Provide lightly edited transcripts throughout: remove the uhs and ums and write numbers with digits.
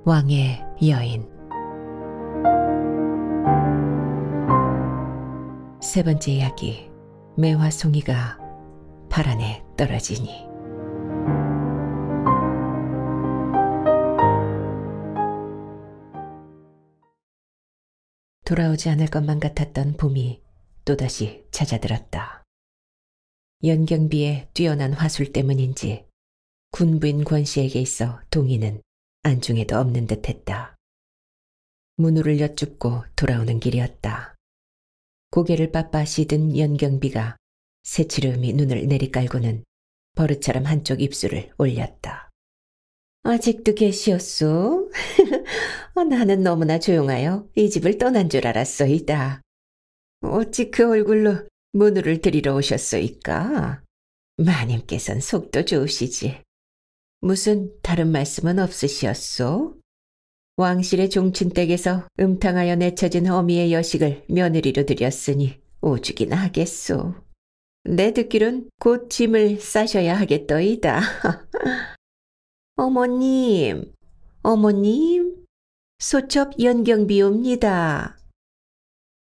왕의 여인. 세 번째 이야기. 매화송이가 파란에 떨어지니. 돌아오지 않을 것만 같았던 봄이 또다시 찾아들었다. 연경비의 뛰어난 화술 때문인지 군부인 권씨에게 있어 동의는 안중에도 없는 듯했다. 문호를 여쭙고 돌아오는 길이었다. 고개를 빳빳이 든 연경비가 새치름이 눈을 내리깔고는 버릇처럼 한쪽 입술을 올렸다. 아직도 계시었소? 나는 너무나 조용하여 이 집을 떠난 줄 알았소이다. 어찌 그 얼굴로 문호를 드리러 오셨소이까? 마님께선 속도 좋으시지. 무슨 다른 말씀은 없으시었소? 왕실의 종친댁에서 음탕하여 내쳐진 어미의 여식을 며느리로 드렸으니 오죽이나 하겠소. 내 듣기론 곧 짐을 싸셔야 하겠더이다. 어머님, 어머님, 소첩 연경비옵니다.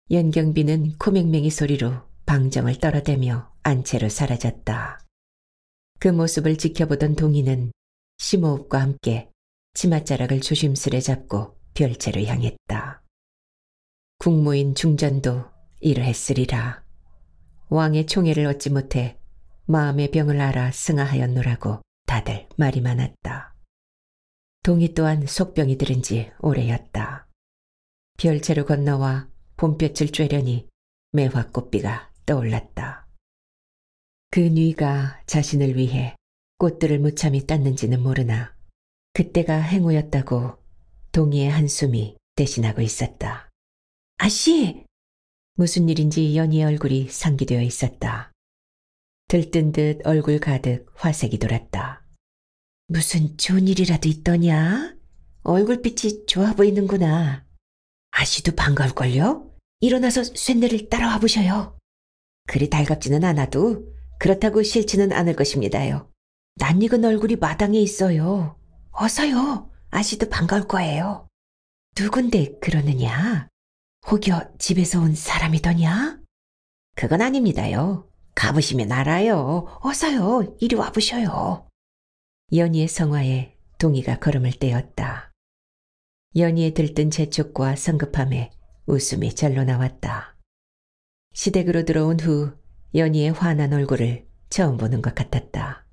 연경비는 코맹맹이 소리로 방정을 떨어대며 안채로 사라졌다. 그 모습을 지켜보던 동희는 심호흡과 함께 치맛자락을 조심스레 잡고 별채로 향했다. 국무인 중전도 이러했으리라. 왕의 총애를 얻지 못해 마음의 병을 알아 승하하였노라고 다들 말이 많았다. 동희 또한 속병이 들은 지 오래였다. 별채로 건너와 봄볕을 쬐려니 매화꽃비가 떠올랐다. 그 뉘가 자신을 위해 꽃들을 무참히 땄는지는 모르나 그때가 행오였다고 동희의 한숨이 대신하고 있었다. 아씨! 무슨 일인지 연희의 얼굴이 상기되어 있었다. 들뜬 듯 얼굴 가득 화색이 돌았다. 무슨 좋은 일이라도 있더냐? 얼굴빛이 좋아 보이는구나. 아씨도 반가울걸요? 일어나서 쇳내를 따라와 보셔요. 그리 달갑지는 않아도 그렇다고 싫지는 않을 것입니다요. 낯익은 얼굴이 마당에 있어요. 어서요. 아씨도 반가울 거예요. 누군데 그러느냐? 혹여 집에서 온 사람이더냐? 그건 아닙니다요. 가보시면 알아요. 어서요. 이리 와보셔요. 연희의 성화에 동희가 걸음을 떼었다. 연희의 들뜬 재촉과 성급함에 웃음이 절로 나왔다. 시댁으로 들어온 후 연희의 환한 얼굴을 처음 보는 것 같았다.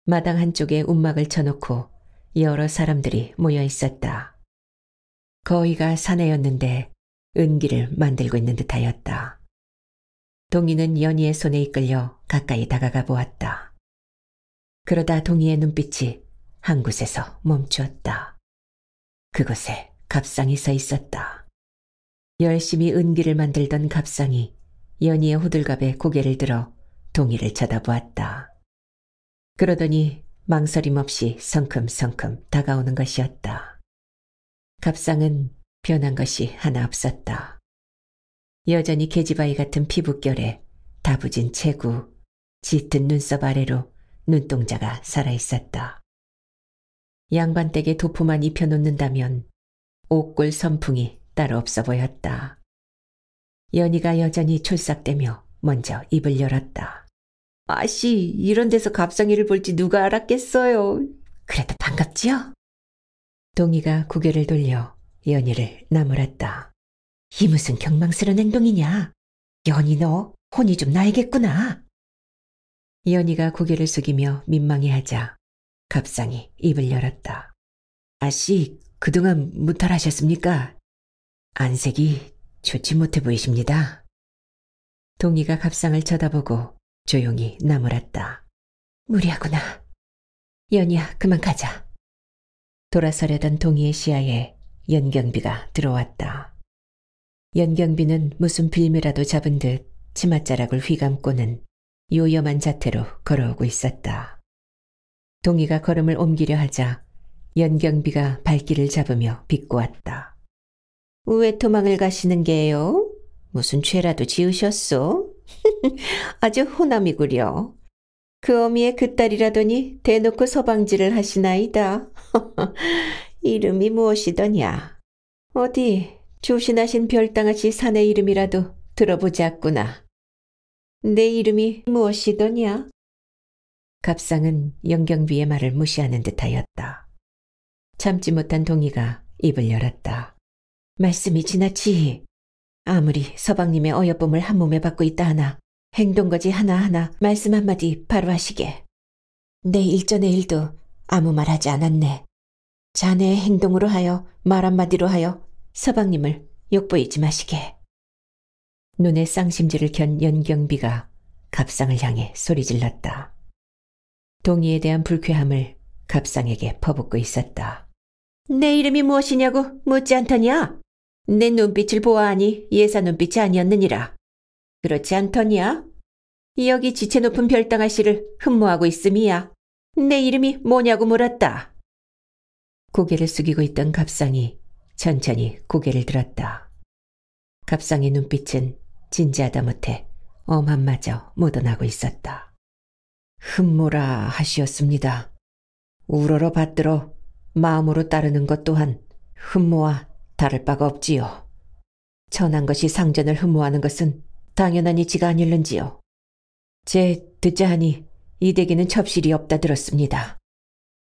마당 한쪽에 움막을 쳐놓고 여러 사람들이 모여 있었다. 거의가 사내였는데 은기를 만들고 있는 듯하였다. 동희는 연희의 손에 이끌려 가까이 다가가 보았다. 그러다 동희의 눈빛이 한 곳에서 멈추었다. 그곳에 갑상이 서 있었다. 열심히 은기를 만들던 갑상이 연희의 호들갑에 고개를 들어 동희를 쳐다보았다. 그러더니 망설임 없이 성큼성큼 다가오는 것이었다. 갑상은 변한 것이 하나 없었다. 여전히 계집아이 같은 피부결에 다부진 체구, 짙은 눈썹 아래로 눈동자가 살아있었다. 양반댁에 도포만 입혀놓는다면 옥골 선풍이 따로 없어 보였다. 연희가 여전히 촐싹대며 먼저 입을 열었다. 아씨, 이런 데서 갑상이를 볼지 누가 알았겠어요. 그래도 반갑지요? 동희가 고개를 돌려 연희를 나무랐다. 이 무슨 경망스러운 행동이냐? 연희 너 혼이 좀 나야겠구나. 연희가 고개를 숙이며 민망해하자 갑상이 입을 열었다. 아씨, 그동안 무탈하셨습니까? 안색이 좋지 못해 보이십니다. 동희가 갑상을 쳐다보고 조용히 나무랐다. 무리하구나. 연희야, 그만 가자. 돌아서려던 동희의 시야에 연경비가 들어왔다. 연경비는 무슨 빌미라도 잡은 듯 치맛자락을 휘감고는 요염한 자태로 걸어오고 있었다. 동희가 걸음을 옮기려 하자 연경비가 발길을 잡으며 비꼬았다. 왜 도망을 가시는 게요? 무슨 죄라도 지으셨소? 아주 호남이구려. 그 어미의 그 딸이라더니 대놓고 서방질을 하시나이다. 이름이 무엇이더냐? 어디 조신하신 별당아씨 사내 이름이라도 들어보자꾸나. 내 이름이 무엇이더냐? 갑상은 영경비의 말을 무시하는 듯하였다. 참지 못한 동희가 입을 열었다. 말씀이 지나치. 아무리 서방님의 어여쁨을 한 몸에 받고 있다 하나 행동거지 하나하나 말씀 한마디 바로 하시게. 내 일전의 일도 아무 말하지 않았네. 자네의 행동으로 하여 말 한마디로 하여 서방님을 욕보이지 마시게. 눈에 쌍심지를 켠 연경비가 갑상을 향해 소리질렀다. 동희에 대한 불쾌함을 갑상에게 퍼붓고 있었다. 내 이름이 무엇이냐고 묻지 않더냐? 내 눈빛을 보아하니 예사 눈빛이 아니었느니라. 그렇지 않더냐? 여기 지체 높은 별당아씨를 흠모하고 있음이야. 내 이름이 뭐냐고 물었다. 고개를 숙이고 있던 갑상이 천천히 고개를 들었다. 갑상의 눈빛은 진지하다 못해 엄함마저 묻어나고 있었다. 흠모라 하시었습니다. 우러러 받들어 마음으로 따르는 것 또한 흠모와 다를 바가 없지요. 천한 것이 상전을 흠모하는 것은 당연한 이치가 아닐는지요. 제 듣자 하니 이 댁에는 첩실이 없다 들었습니다.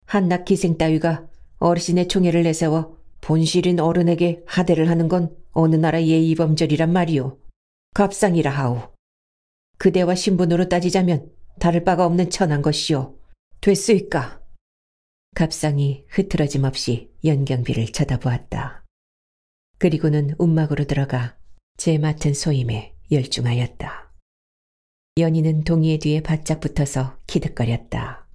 한낱 기생 따위가 어르신의 총애를 내세워 본실인 어른에게 하대를 하는 건 어느 나라 예의범절이란 말이오. 갑상이라 하오. 그대와 신분으로 따지자면 다를 바가 없는 천한 것이오. 됐으이까? 갑상이 흐트러짐 없이 연경비를 쳐다보았다. 그리고는 움막으로 들어가 제 맡은 소임에 열중하였다. 연희는 동희의 뒤에 바짝 붙어서 키득거렸다.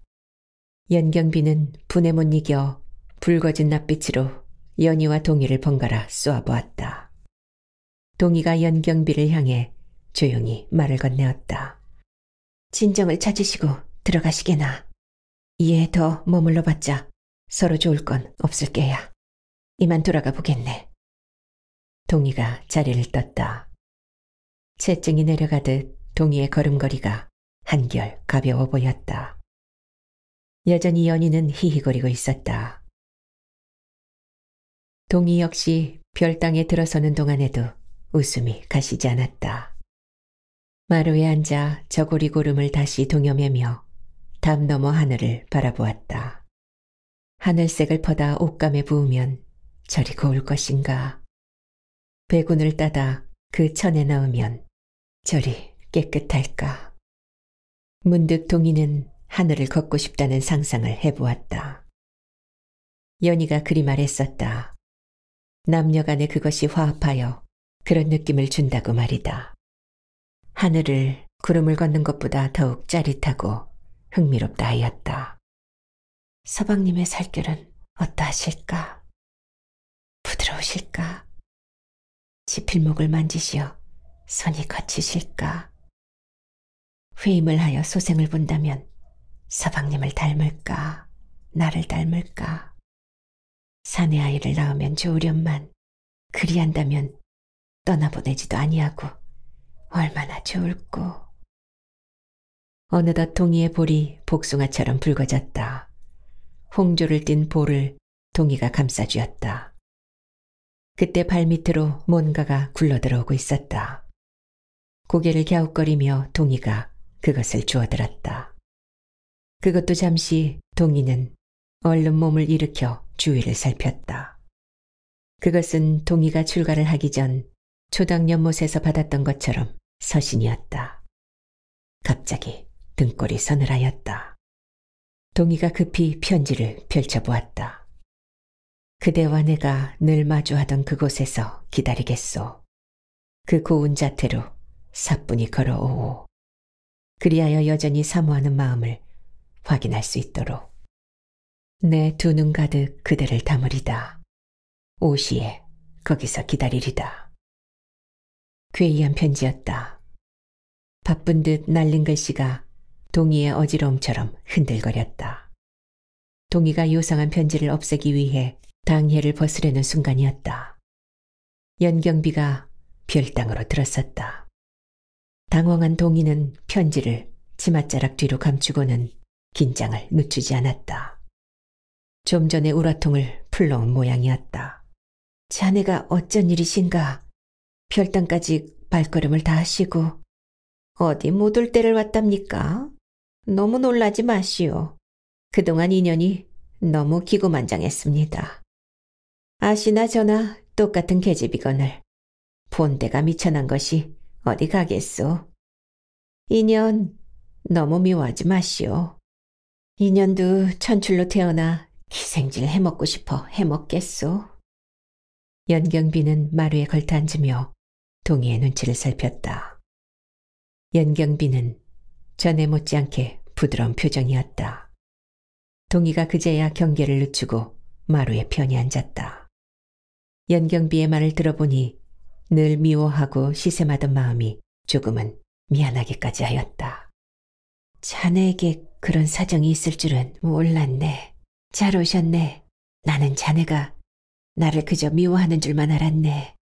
연경비는 분에 못 이겨 붉어진 낯빛으로 연희와 동희를 번갈아 쏘아보았다. 동희가 연경비를 향해 조용히 말을 건네었다. 진정을 찾으시고 들어가시게나. 이에 더 머물러봤자 서로 좋을 건 없을 게야. 이만 돌아가 보겠네. 동희가 자리를 떴다. 체증이 내려가듯 동희의 걸음걸이가 한결 가벼워 보였다. 여전히 연희는 히히거리고 있었다. 동희 역시 별당에 들어서는 동안에도 웃음이 가시지 않았다. 마루에 앉아 저고리 고름을 다시 동여매며 담 너머 하늘을 바라보았다. 하늘색을 퍼다 옷감에 부으면 저리 고울 것인가. 배군을 따다 그 천에 넣으면 저리 깨끗할까. 문득 동희는 하늘을 걷고 싶다는 상상을 해보았다. 연희가 그리 말했었다. 남녀간에 그것이 화합하여 그런 느낌을 준다고 말이다. 하늘을 구름을 걷는 것보다 더욱 짜릿하고 흥미롭다 하였다. 서방님의 살결은 어떠하실까? 부드러우실까? 지필목을 만지시어 손이 거치실까? 회임을 하여 소생을 본다면 서방님을 닮을까? 나를 닮을까? 사내 아이를 낳으면 좋으련만 그리한다면 떠나보내지도 아니하고 얼마나 좋을꼬. 어느덧 동희의 볼이 복숭아처럼 붉어졌다. 홍조를 띤 볼을 동희가 감싸주었다. 그때 발밑으로 뭔가가 굴러들어오고 있었다. 고개를 갸웃거리며 동희가 그것을 주워들었다. 그것도 잠시 동희는 얼른 몸을 일으켜 주위를 살폈다. 그것은 동희가 출가를 하기 전 초당 연못에서 받았던 것처럼 서신이었다. 갑자기 등골이 서늘하였다. 동희가 급히 편지를 펼쳐보았다. 그대와 내가 늘 마주하던 그곳에서 기다리겠소. 그 고운 자태로 사뿐히 걸어오오. 그리하여 여전히 사모하는 마음을 확인할 수 있도록. 내 두 눈 가득 그대를 담으리다. 오시에 거기서 기다리리다. 괴이한 편지였다. 바쁜 듯 날린 글씨가 동희의 어지러움처럼 흔들거렸다. 동희가 요상한 편지를 없애기 위해 당해를 벗으려는 순간이었다. 연경비가 별당으로 들었었다. 당황한 동희는 편지를 치맛자락 뒤로 감추고는 긴장을 늦추지 않았다. 좀 전에 우라통을 풀러온 모양이었다. 자네가 어쩐 일이신가? 별당까지 발걸음을 다 하시고 어디 못 올 때를 왔답니까? 너무 놀라지 마시오. 그동안 인연이 너무 기고만장했습니다. 아시나 저나 똑같은 계집이거늘 본때가 미쳐난 것이 어디 가겠소. 인연 너무 미워하지 마시오. 인연도 천출로 태어나 기생질 해먹고 싶어 해먹겠소. 연경비는 마루에 걸터앉으며 동희의 눈치를 살폈다. 연경비는 전에 못지않게 부드러운 표정이었다. 동희가 그제야 경계를 늦추고 마루에 편히 앉았다. 연경비의 말을 들어보니 늘 미워하고 시샘하던 마음이 조금은 미안하기까지 하였다. 자네에게 그런 사정이 있을 줄은 몰랐네. 잘 오셨네. 나는 자네가 나를 그저 미워하는 줄만 알았네.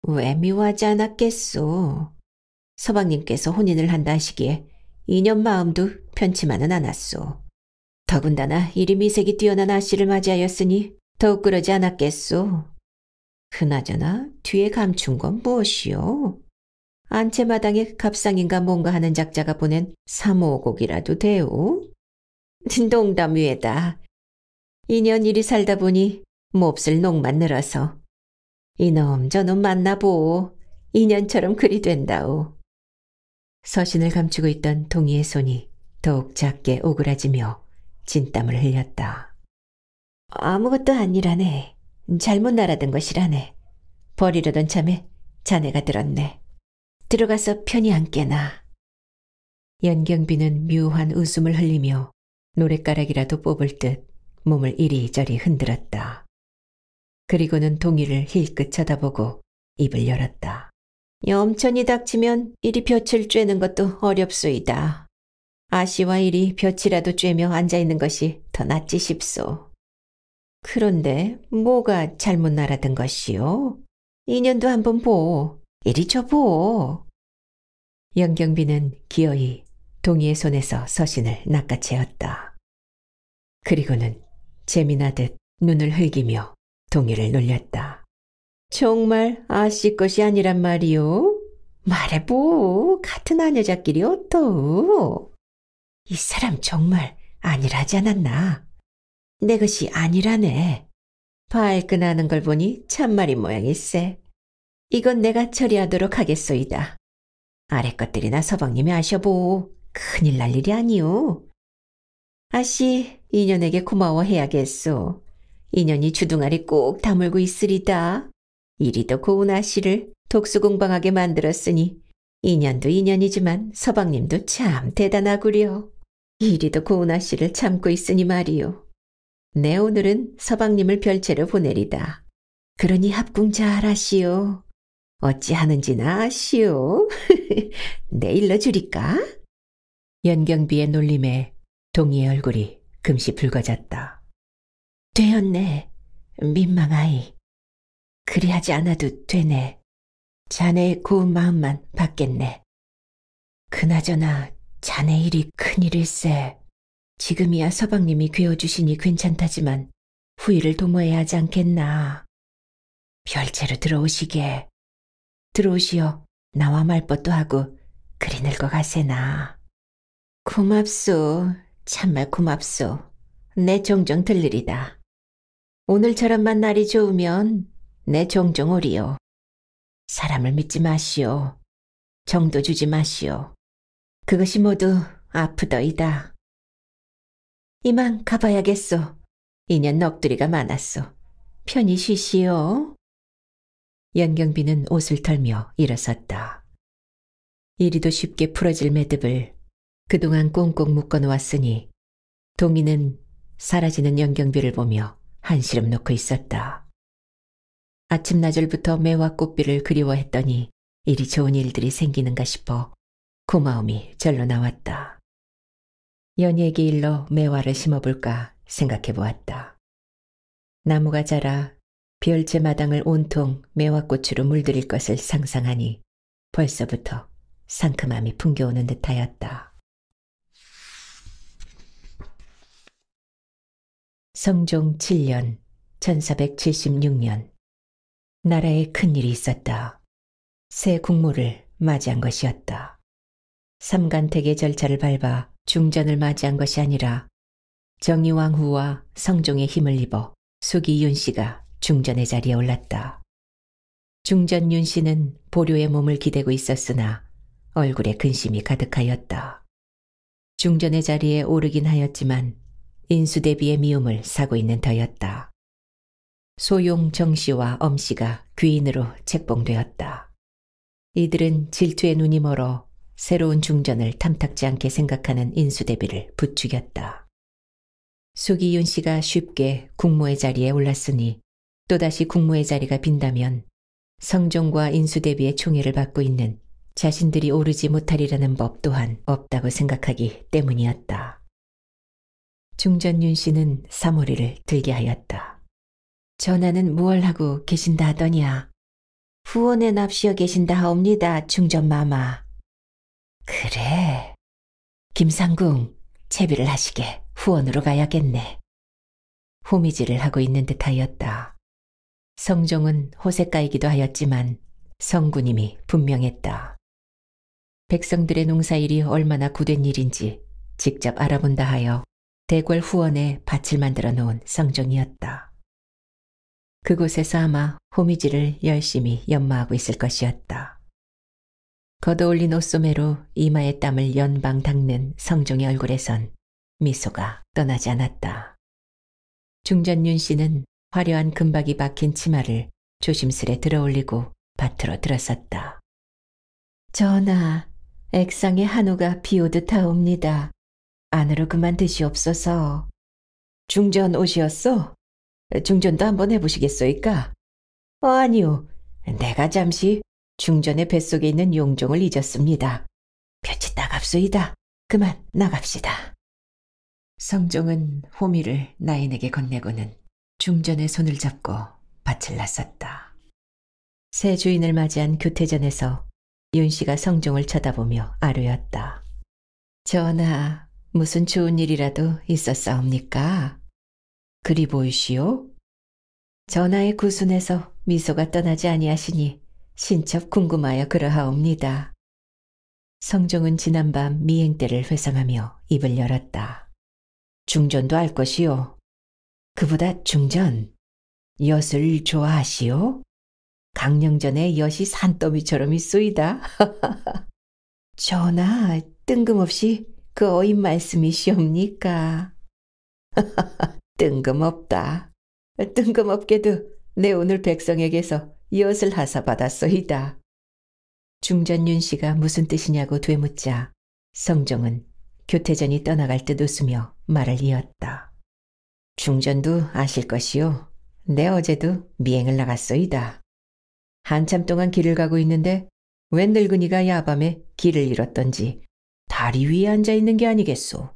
왜 미워하지 않았겠소. 서방님께서 혼인을 한다 하시기에 인연 마음도 편치만은 않았소. 더군다나 이리 미색이 뛰어난 아씨를 맞이하였으니 더욱 그러지 않았겠소. 그나저나 뒤에 감춘 건 무엇이오? 안채마당에 갑상인가 뭔가 하는 작자가 보낸 사모곡이라도 되오? 농담 위에다. 인연 이리 살다 보니 몹쓸 녹만 늘어서 이놈 저놈 만나보오. 인연처럼 그리 된다오. 서신을 감추고 있던 동희의 손이 더욱 작게 오그라지며 진땀을 흘렸다. 아무것도 아니라네. 잘못 날아든 것이라네. 버리려던 참에 자네가 들었네. 들어가서 편히 앉게나. 연경비는 묘한 웃음을 흘리며 노랫가락이라도 뽑을 듯 몸을 이리저리 흔들었다. 그리고는 동희를 힐끗 쳐다보고 입을 열었다. 염천이 닥치면 이리 볕을 쬐는 것도 어렵소이다. 아씨와 이리 볕이라도 쬐며 앉아있는 것이 더 낫지 싶소. 그런데 뭐가 잘못 날아든 것이오? 인연도 한번 보. 이리 줘보. 연경비는 기어이 동희의 손에서 서신을 낚아채었다. 그리고는 재미나듯 눈을 흘기며 동희를 놀렸다. 정말 아씨 것이 아니란 말이오? 말해보. 같은 아녀자끼리 어떠? 이 사람 정말 아니라지 않았나? 내 것이 아니라네. 발끈하는 걸 보니 참말인 모양일세. 이건 내가 처리하도록 하겠소이다. 아래 것들이나 서방님이 아셔보. 큰일 날 일이 아니오. 아씨 인연에게 고마워해야겠소. 인연이 주둥아리 꼭 다물고 있으리다. 이리도 고운 아씨를 독수공방하게 만들었으니 인연도 인연이지만 서방님도 참 대단하구려. 이리도 고운 아씨를 참고 있으니 말이오. 내 오늘은 서방님을 별채로 보내리다. 그러니 합궁 잘하시오. 어찌 하는지나 아시오. 내 일러주리까? 연경비의 놀림에 동희의 얼굴이 금시 붉어졌다. 되었네. 민망하이. 그리하지 않아도 되네. 자네의 고운 마음만 받겠네. 그나저나 자네 일이 큰일일세. 지금이야 서방님이 괴어주시니 괜찮다지만 후일을 도모해야 하지 않겠나. 별채로 들어오시게. 들어오시어 나와 말벗도 하고 그리 늙어가세나. 고맙소. 참말 고맙소. 내 종종 들르리다. 오늘처럼만 날이 좋으면 내 종종 오리요. 사람을 믿지 마시오. 정도 주지 마시오. 그것이 모두 아프더이다. 이만 가봐야겠소. 인연 넋두리가 많았소. 편히 쉬시오. 연경비는 옷을 털며 일어섰다. 이리도 쉽게 풀어질 매듭을 그동안 꽁꽁 묶어놓았으니 동희는 사라지는 연경비를 보며 한시름 놓고 있었다. 아침나절부터 매화 꽃비를 그리워했더니 이리 좋은 일들이 생기는가 싶어 고마움이 절로 나왔다. 연희에게 일러 매화를 심어볼까 생각해 보았다. 나무가 자라 별채 마당을 온통 매화꽃으로 물들일 것을 상상하니 벌써부터 상큼함이 풍겨오는 듯하였다. 성종 7년 1476년 나라에 큰일이 있었다. 새 국무를 맞이한 것이었다. 삼간택의 절차를 밟아 중전을 맞이한 것이 아니라 정의왕후와 성종의 힘을 입어 숙이 윤씨가 중전의 자리에 올랐다. 중전 윤씨는 보료의 몸을 기대고 있었으나 얼굴에 근심이 가득하였다. 중전의 자리에 오르긴 하였지만 인수대비의 미움을 사고 있는 터였다. 소용 정씨와 엄씨가 귀인으로 책봉되었다. 이들은 질투의 눈이 멀어 새로운 중전을 탐탁지 않게 생각하는 인수대비를 부추겼다. 숙이윤 씨가 쉽게 국무의 자리에 올랐으니 또다시 국무의 자리가 빈다면 성종과 인수대비의 총애를 받고 있는 자신들이 오르지 못하리라는 법 또한 없다고 생각하기 때문이었다. 중전윤 씨는 사모리를 들게 하였다. 전하는 무얼 하고 계신다 하더냐? 후원에 납시어 계신다 하옵니다, 중전마마. 그래. 김상궁, 채비를 하시게 후원으로 가야겠네. 호미질을 하고 있는 듯하였다. 성종은 호색가이기도 하였지만 성군임이 분명했다. 백성들의 농사일이 얼마나 구된 일인지 직접 알아본다 하여 대궐 후원에 밭을 만들어 놓은 성종이었다. 그곳에서 아마 호미질을 열심히 연마하고 있을 것이었다. 걷어올린 옷소매로 이마의 땀을 연방 닦는 성종의 얼굴에선 미소가 떠나지 않았다. 중전윤 씨는 화려한 금박이 박힌 치마를 조심스레 들어올리고 밭으로 들어섰다. 전하, 액상의 한우가 비오듯 하옵니다. 안으로 그만 드시옵소서. 중전 옷이었소? 중전도 한번 해보시겠소이까? 아니요, 내가 잠시 중전의 뱃속에 있는 용종을 잊었습니다. 볕이 따갑소이다. 그만 나갑시다. 성종은 호미를 나인에게 건네고는 중전의 손을 잡고 밭을 나섰다. 새 주인을 맞이한 교태전에서 윤씨가 성종을 쳐다보며 아뢰었다. 전하, 무슨 좋은 일이라도 있었사옵니까? 그리 보이시오? 전하의 구순에서 미소가 떠나지 아니하시니 신첩 궁금하여 그러하옵니다. 성종은 지난밤 미행때를 회상하며 입을 열었다. 중전도 알 것이요. 그보다 중전, 엿을 좋아하시오? 강령전에 엿이 산더미처럼 있소이다. 전하, 뜬금없이 그 어인 말씀이시옵니까? 뜬금없다. 뜬금없게도 내 오늘 백성에게서 엿을 하사받았소이다. 중전윤 씨가 무슨 뜻이냐고 되묻자 성종은 교태전이 떠나갈 듯 웃으며 말을 이었다. 중전도 아실 것이요. 내 어제도 미행을 나갔소이다. 한참 동안 길을 가고 있는데 웬 늙은이가 야밤에 길을 잃었던지 다리 위에 앉아있는 게 아니겠소.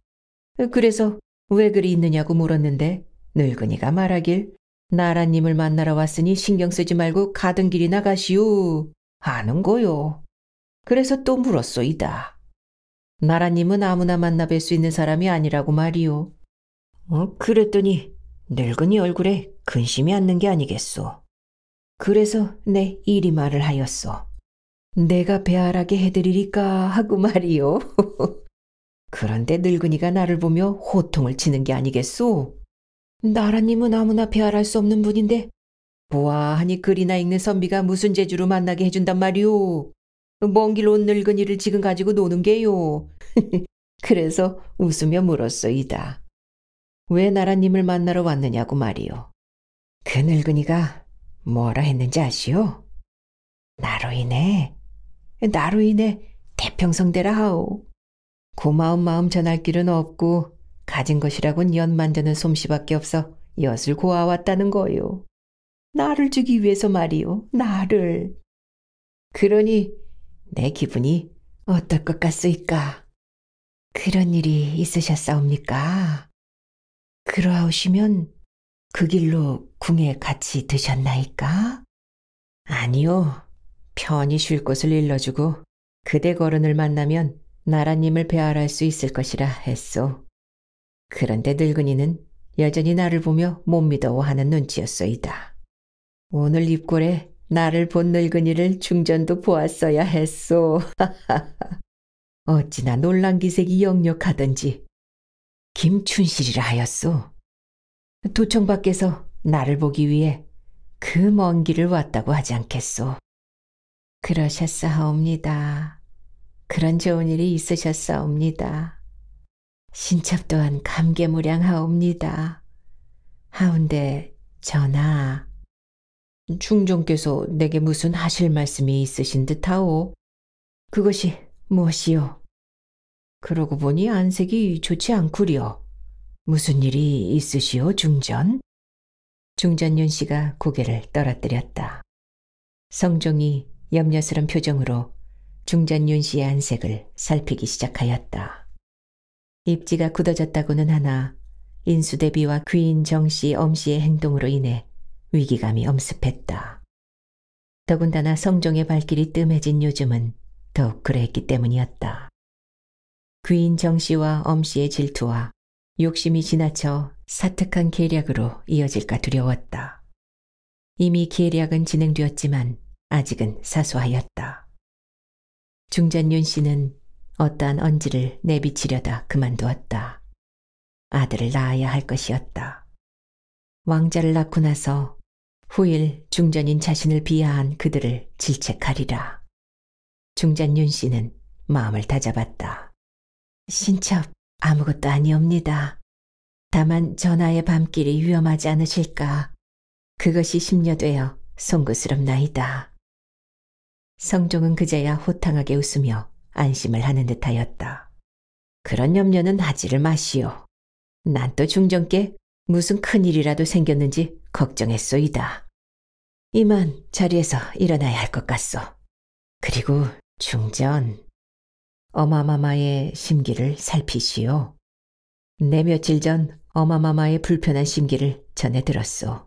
그래서 왜 그리 있느냐고 물었는데 늙은이가 말하길 나라님을 만나러 왔으니 신경 쓰지 말고 가던 길이나 가시오 하는 거요. 그래서 또 물었소이다. 나라님은 아무나 만나 뵐 수 있는 사람이 아니라고 말이오. 그랬더니 늙은이 얼굴에 근심이 앉는 게 아니겠소. 그래서 내 이리 말을 하였소. 내가 배알하게 해드리리까 하고 말이오. 그런데 늙은이가 나를 보며 호통을 치는 게 아니겠소. 나라님은 아무나 배알할 수 없는 분인데 보아하니 글이나 읽는 선비가 무슨 재주로 만나게 해준단 말이오. 먼 길 온 늙은이를 지금 가지고 노는 게요. 그래서 웃으며 물었소이다. 왜 나라님을 만나러 왔느냐고 말이오. 그 늙은이가 뭐라 했는지 아시오? 나로 인해 태평성대라 하오. 고마운 마음 전할 길은 없고 가진 것이라곤 엿 만드는 솜씨밖에 없어 엿을 고아왔다는 거요. 나를 주기 위해서 말이오. 나를. 그러니 내 기분이 어떨 것 같소이까? 그런 일이 있으셨사옵니까? 그러하시면 그 길로 궁에 같이 드셨나이까? 아니요. 편히 쉴 곳을 일러주고 그대 거른을 만나면 나라님을 배알할 수 있을 것이라 했소. 그런데 늙은이는 여전히 나를 보며 못 믿어하는 눈치였소이다. 오늘 입골에 나를 본 늙은이를 중전도 보았어야 했소. 어찌나 놀란 기색이 역력하던지. 김춘실이라 하였소. 도청 밖에서 나를 보기 위해 그 먼 길을 왔다고 하지 않겠소. 그러셨사옵니다. 그런 좋은 일이 있으셨사옵니다. 신첩 또한 감개무량하옵니다. 하운데 전하, 중종께서 내게 무슨 하실 말씀이 있으신 듯하오. 그것이 무엇이오? 그러고 보니 안색이 좋지 않구려. 무슨 일이 있으시오, 중전? 중전윤 씨가 고개를 떨어뜨렸다. 성종이 염려스런 표정으로 중전윤 씨의 안색을 살피기 시작하였다. 입지가 굳어졌다고는 하나 인수대비와 귀인 정씨, 엄씨의 행동으로 인해 위기감이 엄습했다. 더군다나 성종의 발길이 뜸해진 요즘은 더욱 그랬기 때문이었다. 귀인 정씨와 엄씨의 질투와 욕심이 지나쳐 사특한 계략으로 이어질까 두려웠다. 이미 계략은 진행되었지만 아직은 사소하였다. 중전윤 씨는 어떠한 언지를 내비치려다 그만두었다. 아들을 낳아야 할 것이었다. 왕자를 낳고 나서 후일 중전인 자신을 비하한 그들을 질책하리라. 중전윤 씨는 마음을 다잡았다. 신첩 아무것도 아니옵니다. 다만 전하의 밤길이 위험하지 않으실까. 그것이 심려되어 송구스럽나이다. 성종은 그제야 호탕하게 웃으며 안심을 하는 듯하였다. 그런 염려는 하지를 마시오. 난 또 중전께 무슨 큰일이라도 생겼는지 걱정했소이다. 이만 자리에서 일어나야 할 것 같소. 그리고 중전, 어마마마의 심기를 살피시오. 내 며칠 전 어마마마의 불편한 심기를 전해 들었소.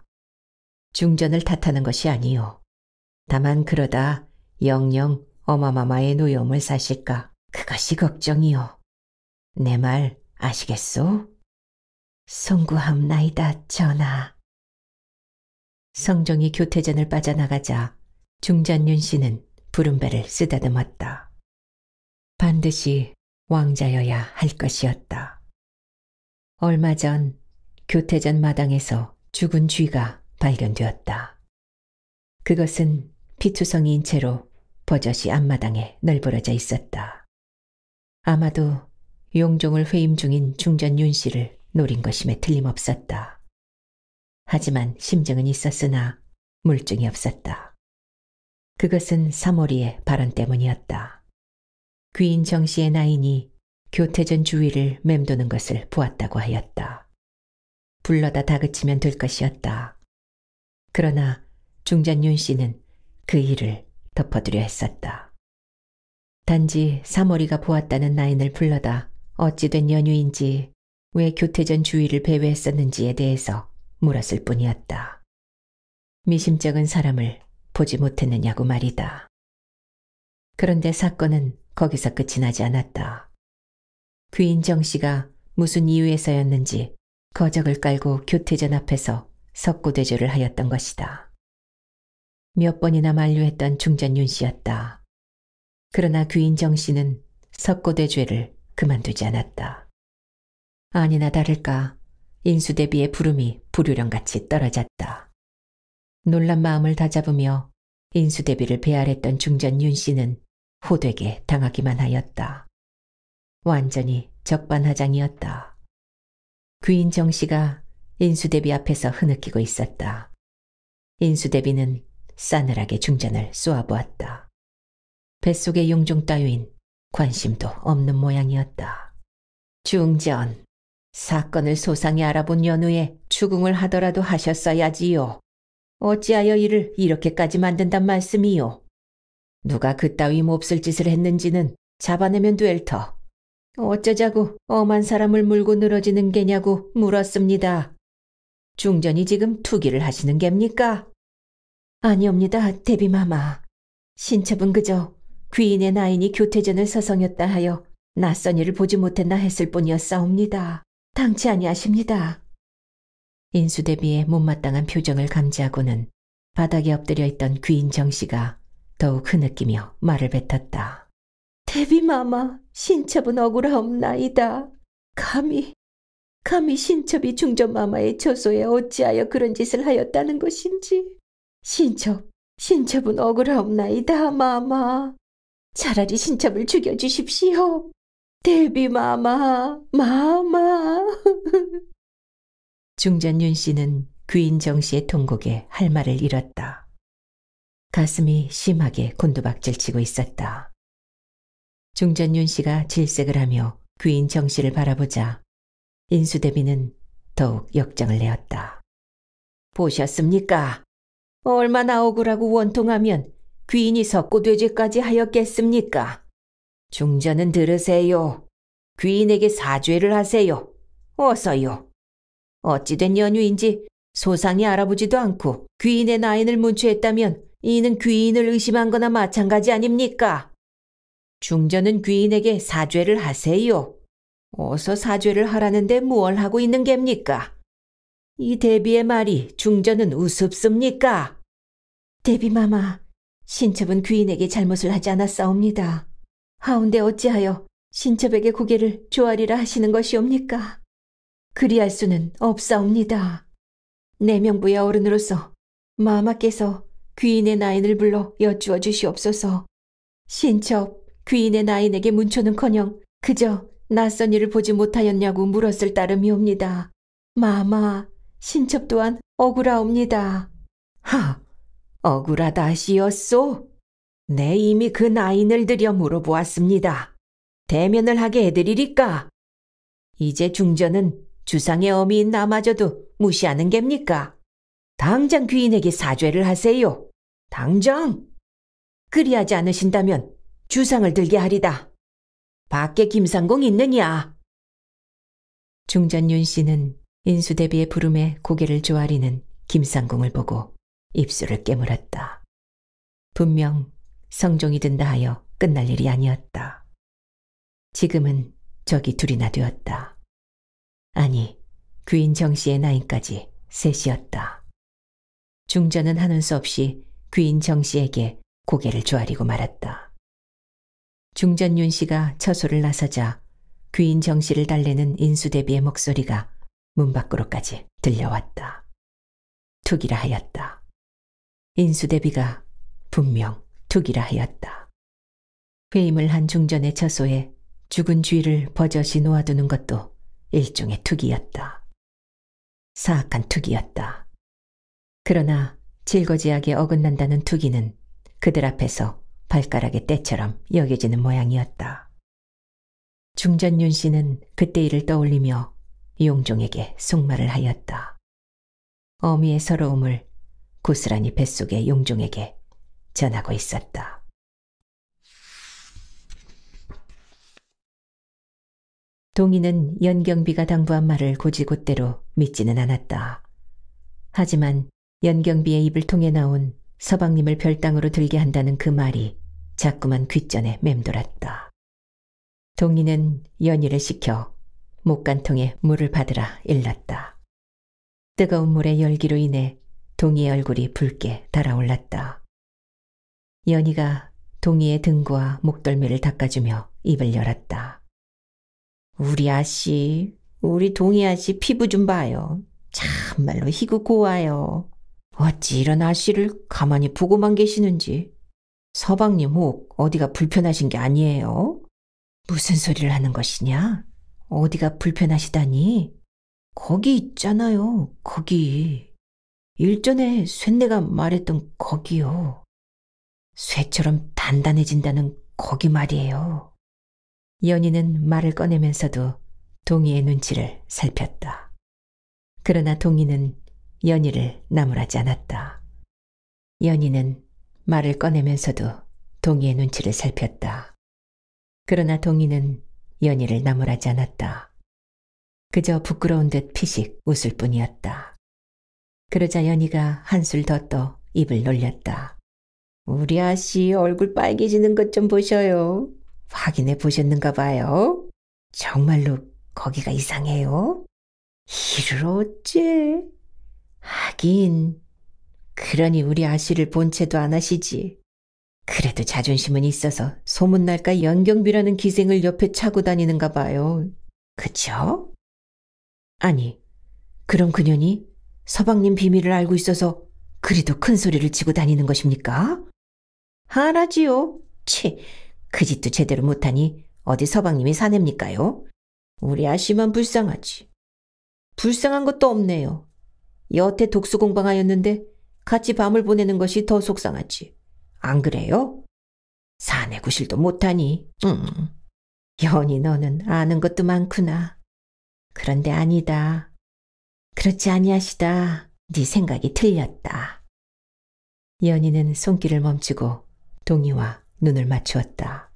중전을 탓하는 것이 아니오. 다만 그러다 영영 어마마마의 노여움을 사실까 그것이 걱정이오. 내 말 아시겠소? 송구하옵나이다, 전하. 성종이 교태전을 빠져나가자 중전윤 씨는 부름배를 쓰다듬었다. 반드시 왕자여야 할 것이었다. 얼마 전 교태전 마당에서 죽은 쥐가 발견되었다. 그것은 피투성이인 채로 버젓이 앞마당에 널브러져 있었다. 아마도 용종을 회임 중인 중전윤 씨를 노린 것임에 틀림없었다. 하지만 심증은 있었으나 물증이 없었다. 그것은 사모리의 발언 때문이었다. 귀인 정씨의 나인이 교태전 주위를 맴도는 것을 보았다고 하였다. 불러다 다그치면 될 것이었다. 그러나 중전윤 씨는 그 일을 덮어두려 했었다. 단지 사모리가 보았다는 나인을 불러다 어찌 된 연유인지 왜 교태전 주위를 배회했었는지에 대해서 물었을 뿐이었다. 미심쩍은 사람을 보지 못했느냐고 말이다. 그런데 사건은 거기서 끝이 나지 않았다. 귀인 정씨가 무슨 이유에서였는지 거적을 깔고 교태전 앞에서 석고대죄를 하였던 것이다. 몇 번이나 만류했던 중전윤 씨였다. 그러나 귀인 정씨는 석고대죄를 그만두지 않았다. 아니나 다를까 인수대비의 부름이 불효령같이 떨어졌다. 놀란 마음을 다잡으며 인수대비를 배알했던 중전윤 씨는 호되게 당하기만 하였다. 완전히 적반하장이었다. 귀인 정씨가 인수대비 앞에서 흐느끼고 있었다. 인수대비는 싸늘하게 중전을 쏘아보았다. 뱃속의 용종 따윈 관심도 없는 모양이었다. 중전, 사건을 소상히 알아본 연후에 추궁을 하더라도 하셨어야지요. 어찌하여 이를 이렇게까지 만든단 말씀이요. 누가 그따위 몹쓸 짓을 했는지는 잡아내면 될 터. 어쩌자고 엄한 사람을 물고 늘어지는 게냐고 물었습니다. 중전이 지금 투기를 하시는 겝니까? 아니옵니다, 대비마마. 신첩은 그저 귀인의 나인이 교태전을 서성였다 하여 낯선 일을 보지 못했나 했을 뿐이었사옵니다. 당치 아니하십니다. 인수대비의 못마땅한 표정을 감지하고는 바닥에 엎드려 있던 귀인 정씨가 더욱 흐느끼며 말을 뱉었다. 대비마마, 신첩은 억울하옵나이다. 감히 신첩이 중전마마의 처소에 어찌하여 그런 짓을 하였다는 것인지. 신첩은 억울하옵나이다, 마마. 차라리 신첩을 죽여주십시오. 대비마마, 마마. 중전 윤씨는 귀인 정씨의 통곡에 할 말을 잃었다. 가슴이 심하게 곤두박질치고 있었다. 중전 윤씨가 질색을 하며 귀인 정씨를 바라보자 인수대비는 더욱 역정을 내었다. 보셨습니까? 얼마나 억울하고 원통하면 귀인이 석고되죄까지 하였겠습니까? 중전은 들으세요. 귀인에게 사죄를 하세요. 어서요. 어찌된 연유인지 소상히 알아보지도 않고 귀인의 나인을 문추했다면 이는 귀인을 의심한 거나 마찬가지 아닙니까? 중전은 귀인에게 사죄를 하세요. 어서 사죄를 하라는데 무얼 하고 있는 겝니까? 이 대비의 말이 중전은 우습습니까? 대비마마, 신첩은 귀인에게 잘못을 하지 않았사옵니다. 하운데 어찌하여 신첩에게 고개를 조아리라 하시는 것이옵니까? 그리할 수는 없사옵니다. 내명부의 어른으로서 마마께서 귀인의 나인을 불러 여쭈어 주시옵소서. 신첩, 귀인의 나인에게 문초는커녕 그저 낯선 이를 보지 못하였냐고 물었을 따름이옵니다. 마마, 신첩 또한 억울하옵니다. 하, 억울하다 하시었소? 내 이미 그 나인을 들여 물어보았습니다. 대면을 하게 해드리리까? 이제 중전은 주상의 어미인 나마저도 무시하는 겝니까? 당장 귀인에게 사죄를 하세요. 당장! 그리하지 않으신다면 주상을 들게 하리다. 밖에 김상공 있느냐? 중전 윤씨는 인수대비의 부름에 고개를 조아리는 김상공을 보고 입술을 깨물었다. 분명 성종이 든다 하여 끝날 일이 아니었다. 지금은 적이 둘이나 되었다. 아니, 귀인 정씨의 나인까지 셋이었다. 중전은 하는 수 없이 귀인 정씨에게 고개를 조아리고 말았다. 중전 윤씨가 처소를 나서자 귀인 정씨를 달래는 인수대비의 목소리가 문 밖으로까지 들려왔다. 투기라 하였다. 인수대비가 분명 투기라 하였다. 회임을 한 중전의 처소에 죽은 쥐를 버젓이 놓아두는 것도 일종의 투기였다. 사악한 투기였다. 그러나 질거지하게 어긋난다는 투기는 그들 앞에서 발가락의 때처럼 여겨지는 모양이었다. 중전 윤씨는 그때 일을 떠올리며 용종에게 속말을 하였다. 어미의 서러움을 고스란히 뱃속의 용종에게 전하고 있었다. 동희는 연경비가 당부한 말을 곧이곧대로 믿지는 않았다. 하지만 연경비의 입을 통해 나온 서방님을 별당으로 들게 한다는 그 말이 자꾸만 귓전에 맴돌았다. 동희는 연희를 시켜 목간통에 물을 받으라 일렀다. 뜨거운 물의 열기로 인해 동희의 얼굴이 붉게 달아올랐다. 연희가 동희의 등과 목덜미를 닦아주며 입을 열었다. 우리 아씨, 우리 동희 아씨 피부 좀 봐요. 참말로 희고 고와요. 어찌 이런 아씨를 가만히 보고만 계시는지. 서방님 혹 어디가 불편하신 게 아니에요? 무슨 소리를 하는 것이냐? 어디가 불편하시다니? 거기 있잖아요, 거기. 일전에 쇳내가 말했던 거기요. 쇠처럼 단단해진다는 거기 말이에요. 연희는 말을 꺼내면서도 동희의 눈치를 살폈다. 그러나 동희는 연희를 나무라지 않았다. 연희는 말을 꺼내면서도 동희의 눈치를 살폈다. 그러나 동희는 연희를 나무라지 않았다. 그저 부끄러운 듯 피식 웃을 뿐이었다. 그러자 연희가 한술 더 떠 입을 놀렸다. 우리 아씨 얼굴 빨개지는 것 좀 보셔요. 확인해 보셨는가 봐요. 정말로 거기가 이상해요. 이를 어째? 하긴, 그러니 우리 아씨를 본체도 안 하시지. 그래도 자존심은 있어서 소문날까 연경비라는 기생을 옆에 차고 다니는가 봐요. 그쵸? 아니, 그럼 그년이 서방님 비밀을 알고 있어서 그리도 큰 소리를 치고 다니는 것입니까? 하라지요. 그 짓도 제대로 못하니 어디 서방님이 사냅니까요? 우리 아씨만 불쌍하지. 불쌍한 것도 없네요. 여태 독수공방하였는데 같이 밤을 보내는 것이 더 속상하지. 안 그래요? 사내 구실도 못하니. 연희 너는 아는 것도 많구나. 그런데 아니다. 그렇지 아니하시다. 네 생각이 틀렸다. 연희는 손길을 멈추고 동희와 눈을 맞추었다.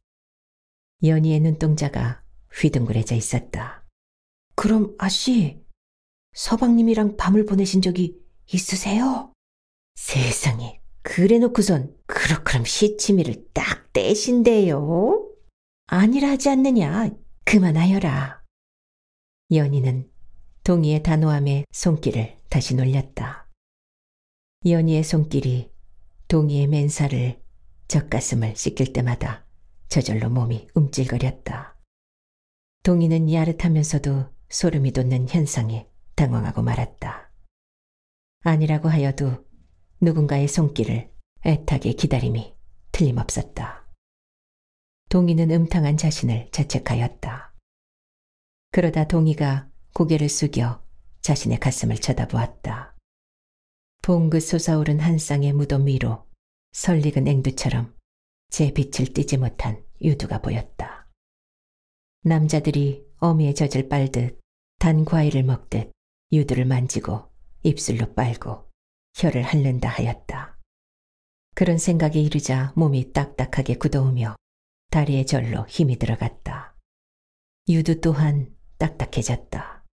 연희의 눈동자가 휘둥그레져 있었다. 그럼 아씨, 서방님이랑 밤을 보내신 적이 있으세요? 세상에, 그래놓고선 그럼 시치미를 딱 떼신대요? 아니라 하지 않느냐, 그만하여라. 연희는 동희의 단호함에 손길을 다시 놀렸다. 연희의 손길이 동희의 맨살을 젖가슴을 씻길 때마다 저절로 몸이 움찔거렸다. 동희는 야릇하면서도 소름이 돋는 현상에 당황하고 말았다. 아니라고 하여도 누군가의 손길을 애타게 기다림이 틀림없었다. 동희는 음탕한 자신을 자책하였다. 그러다 동희가 고개를 숙여 자신의 가슴을 쳐다보았다. 봉긋 솟아오른 한 쌍의 무덤 위로 설익은 앵두처럼 제 빛을 띠지 못한 유두가 보였다. 남자들이 어미의 젖을 빨듯 단 과일을 먹듯 유두를 만지고 입술로 빨고 혀를 핥는다 하였다. 그런 생각에 이르자 몸이 딱딱하게 굳어오며 다리에 절로 힘이 들어갔다. 유두 또한 딱딱해졌다.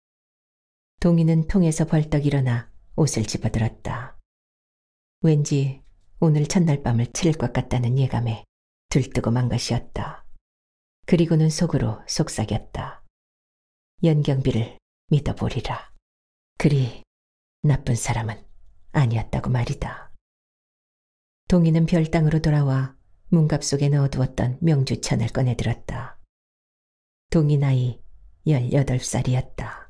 동희는 통에서 벌떡 일어나 옷을 집어들었다. 왠지 오늘 첫날 밤을 치를 것 같다는 예감에 들뜨고 만 것이었다. 그리고는 속으로 속삭였다. 연경비를 믿어보리라. 그리 나쁜 사람은 아니었다고 말이다. 동희는 별당으로 돌아와 문갑 속에 넣어두었던 명주천을 꺼내들었다. 동희 나이 18살이었다.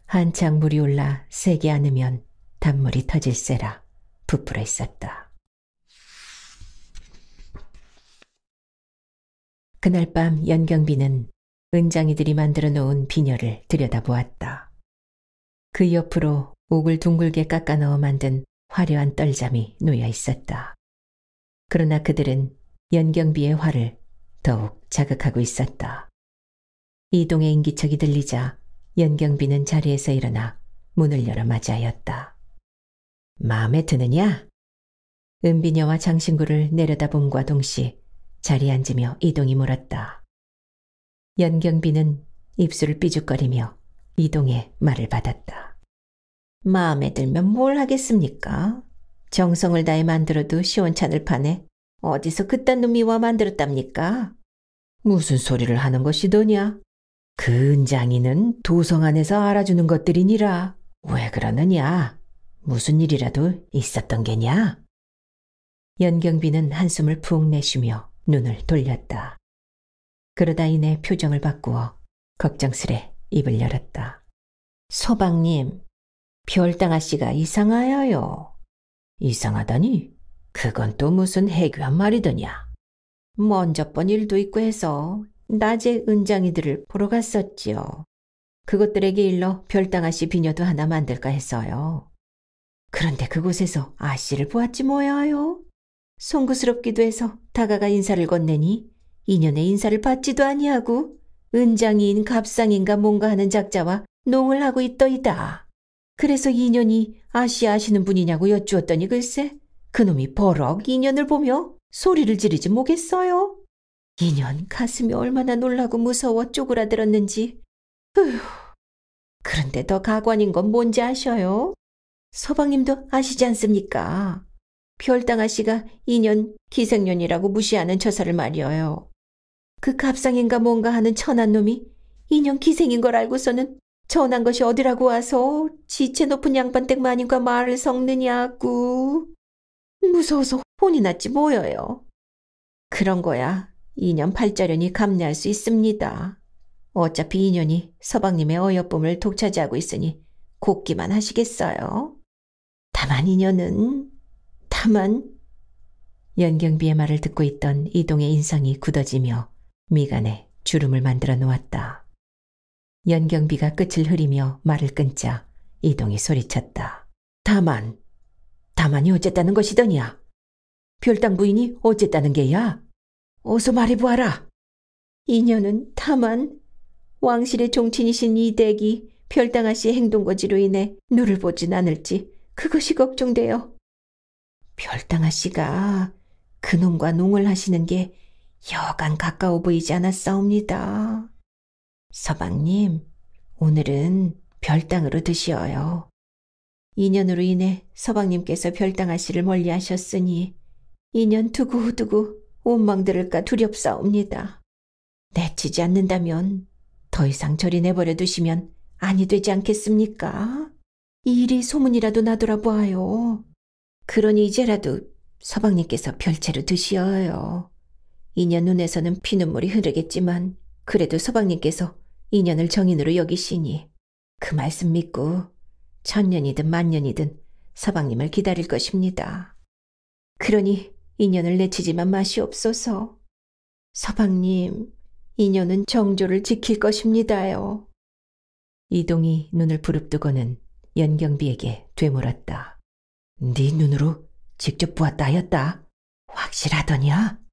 한창 물이 올라 세게 안으면 단물이 터질세라 부풀어 있었다. 그날 밤 연경비는 은장이들이 만들어 놓은 비녀를 들여다보았다. 그 옆으로 옥을 둥글게 깎아 넣어 만든 화려한 떨잠이 놓여 있었다. 그러나 그들은 연경비의 화를 더욱 자극하고 있었다. 이동의 인기척이 들리자 연경비는 자리에서 일어나 문을 열어 맞이하였다. 마음에 드느냐? 은비녀와 장신구를 내려다봄과 동시에 자리에 앉으며 이동이 물었다. 연경비는 입술을 삐죽거리며 이동의 말을 받았다. 마음에 들면 뭘 하겠습니까? 정성을 다해 만들어도 시원찮을 판에 어디서 그딴 놈이 와 만들었답니까? 무슨 소리를 하는 것이더냐? 그 은장이는 도성 안에서 알아주는 것들이니라. 왜 그러느냐? 무슨 일이라도 있었던 게냐? 연경비는 한숨을 푹 내쉬며 눈을 돌렸다. 그러다 이내 표정을 바꾸어 걱정스레 입을 열었다. 서방님, 별당아씨가 이상하여요. 이상하다니? 그건 또 무슨 해괴한 말이더냐? 먼저 번 일도 있고 해서 낮에 은장이들을 보러 갔었지요. 그것들에게 일러 별당아씨 비녀도 하나 만들까 했어요. 그런데 그곳에서 아씨를 보았지 뭐야요. 송구스럽기도 해서 다가가 인사를 건네니 인연의 인사를 받지도 아니하고 은장이인 갑상인가 뭔가 하는 작자와 농을 하고 있더이다. 그래서 인연이 아씨 아시는 분이냐고 여쭈었더니 글쎄 그놈이 버럭 인연을 보며 소리를 지르지 뭐겠어요. 인연 가슴이 얼마나 놀라고 무서워 쪼그라들었는지. 으휴. 그런데 더 가관인 건 뭔지 아셔요? 서방님도 아시지 않습니까? 별당아씨가 인연 기생년이라고 무시하는 처사를 말이어요. 그 갑상인가 뭔가 하는 천한 놈이 인연 기생인 걸 알고서는 전한 것이 어디라고 와서 지체 높은 양반댁 마님과 말을 섞느냐고. 무서워서 혼이 났지 뭐여요. 그런 거야 2년 8자련이 감내할 수 있습니다. 어차피 2년이 서방님의 어여쁨을 독차지하고 있으니 곱기만 하시겠어요. 다만 2년은 연경비의 말을 듣고 있던 이동의 인상이 굳어지며 미간에 주름을 만들어 놓았다. 연경비가 끝을 흐리며 말을 끊자 이동이 소리쳤다. 다만이 어쨌다는 것이더냐? 별당 부인이 어쨌다는 게야? 어서 말해보아라. 2년은 다만 왕실의 종친이신 이 댁이 별당아씨의 행동거지로 인해 누를 보진 않을지 그것이 걱정되어. 별당아씨가 그놈과 농을 하시는 게 여간 가까워 보이지 않았사옵니다. 서방님, 오늘은 별당으로 드시어요. 2년으로 인해 서방님께서 별당아씨를 멀리하셨으니 2년 두고두고 원망들을까 두렵사옵니다. 내치지 않는다면 더 이상 저리 내버려 두시면 아니 되지 않겠습니까? 이 일이 소문이라도 나더라 보아요. 그러니 이제라도 서방님께서 별채로 드시어요. 2년 눈에서는 피눈물이 흐르겠지만 그래도 서방님께서 2년을 정인으로 여기시니 그 말씀 믿고 1000년이든 10,000년이든 서방님을 기다릴 것입니다. 그러니 2년을 내치지만 마시옵소서. 서방님, 2년은 정조를 지킬 것입니다요. 이동이 눈을 부릅뜨고는 연경비에게 되물었다. 네 눈으로 직접 보았다 하였다. 확실하더냐?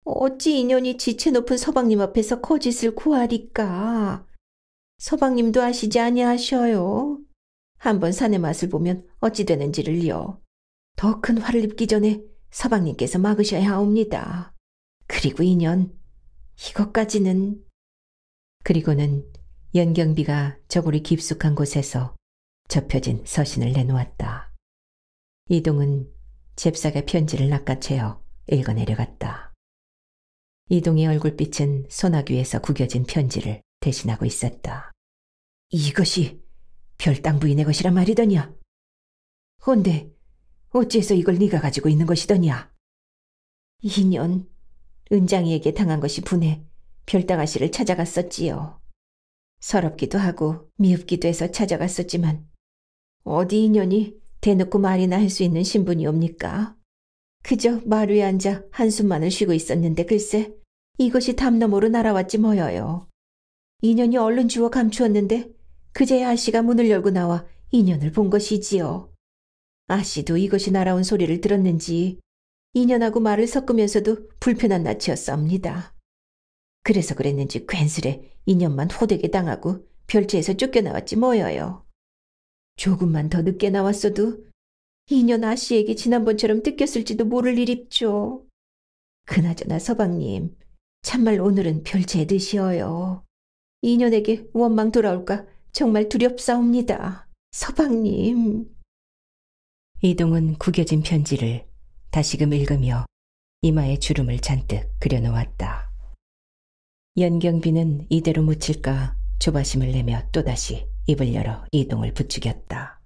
어찌 2년이 지체 높은 서방님 앞에서 거짓을 구하리까. 서방님도 아시지 아니하셔요. 한번 산의 맛을 보면 어찌 되는지를요. 더 큰 화를 입기 전에 서방님께서 막으셔야 하옵니다. 그리고 2년, 이것까지는. 그리고는 연경비가 저고리 깊숙한 곳에서 접혀진 서신을 내놓았다. 이동은 잽싸게 편지를 낚아채어 읽어내려갔다. 이동의 얼굴빛은 소나귀 위에서 구겨진 편지를 대신하고 있었다. 이것이 별당 부인의 것이란 말이더냐? 헌데 어찌해서 이걸 네가 가지고 있는 것이더냐? 2년 은장이에게 당한 것이 분해 별당아씨를 찾아갔었지요. 서럽기도 하고 미흡기도 해서 찾아갔었지만 어디 2년이 대놓고 말이나 할 수 있는 신분이옵니까? 그저 마루에 앉아 한숨만을 쉬고 있었는데 글쎄 이것이 담 너머로 날아왔지 뭐여요. 2년이 얼른 주워 감추었는데 그제야 아씨가 문을 열고 나와 2년을 본 것이지요. 아씨도 이것이 날아온 소리를 들었는지 2년하고 말을 섞으면서도 불편한 낯이었사옵니다. 그래서 그랬는지 괜스레 2년만 호되게 당하고 별채에서 쫓겨나왔지 뭐여요. 조금만 더 늦게 나왔어도 2년 아씨에게 지난번처럼 뜯겼을지도 모를 일입죠. 그나저나 서방님, 참말 오늘은 별채에 드시어요. 2년에게 원망 돌아올까 정말 두렵사옵니다. 서방님. 이동은 구겨진 편지를 다시금 읽으며 이마에 주름을 잔뜩 그려놓았다. 연경비는 이대로 묻힐까 조바심을 내며 또다시 입을 열어 이동을 부추겼다.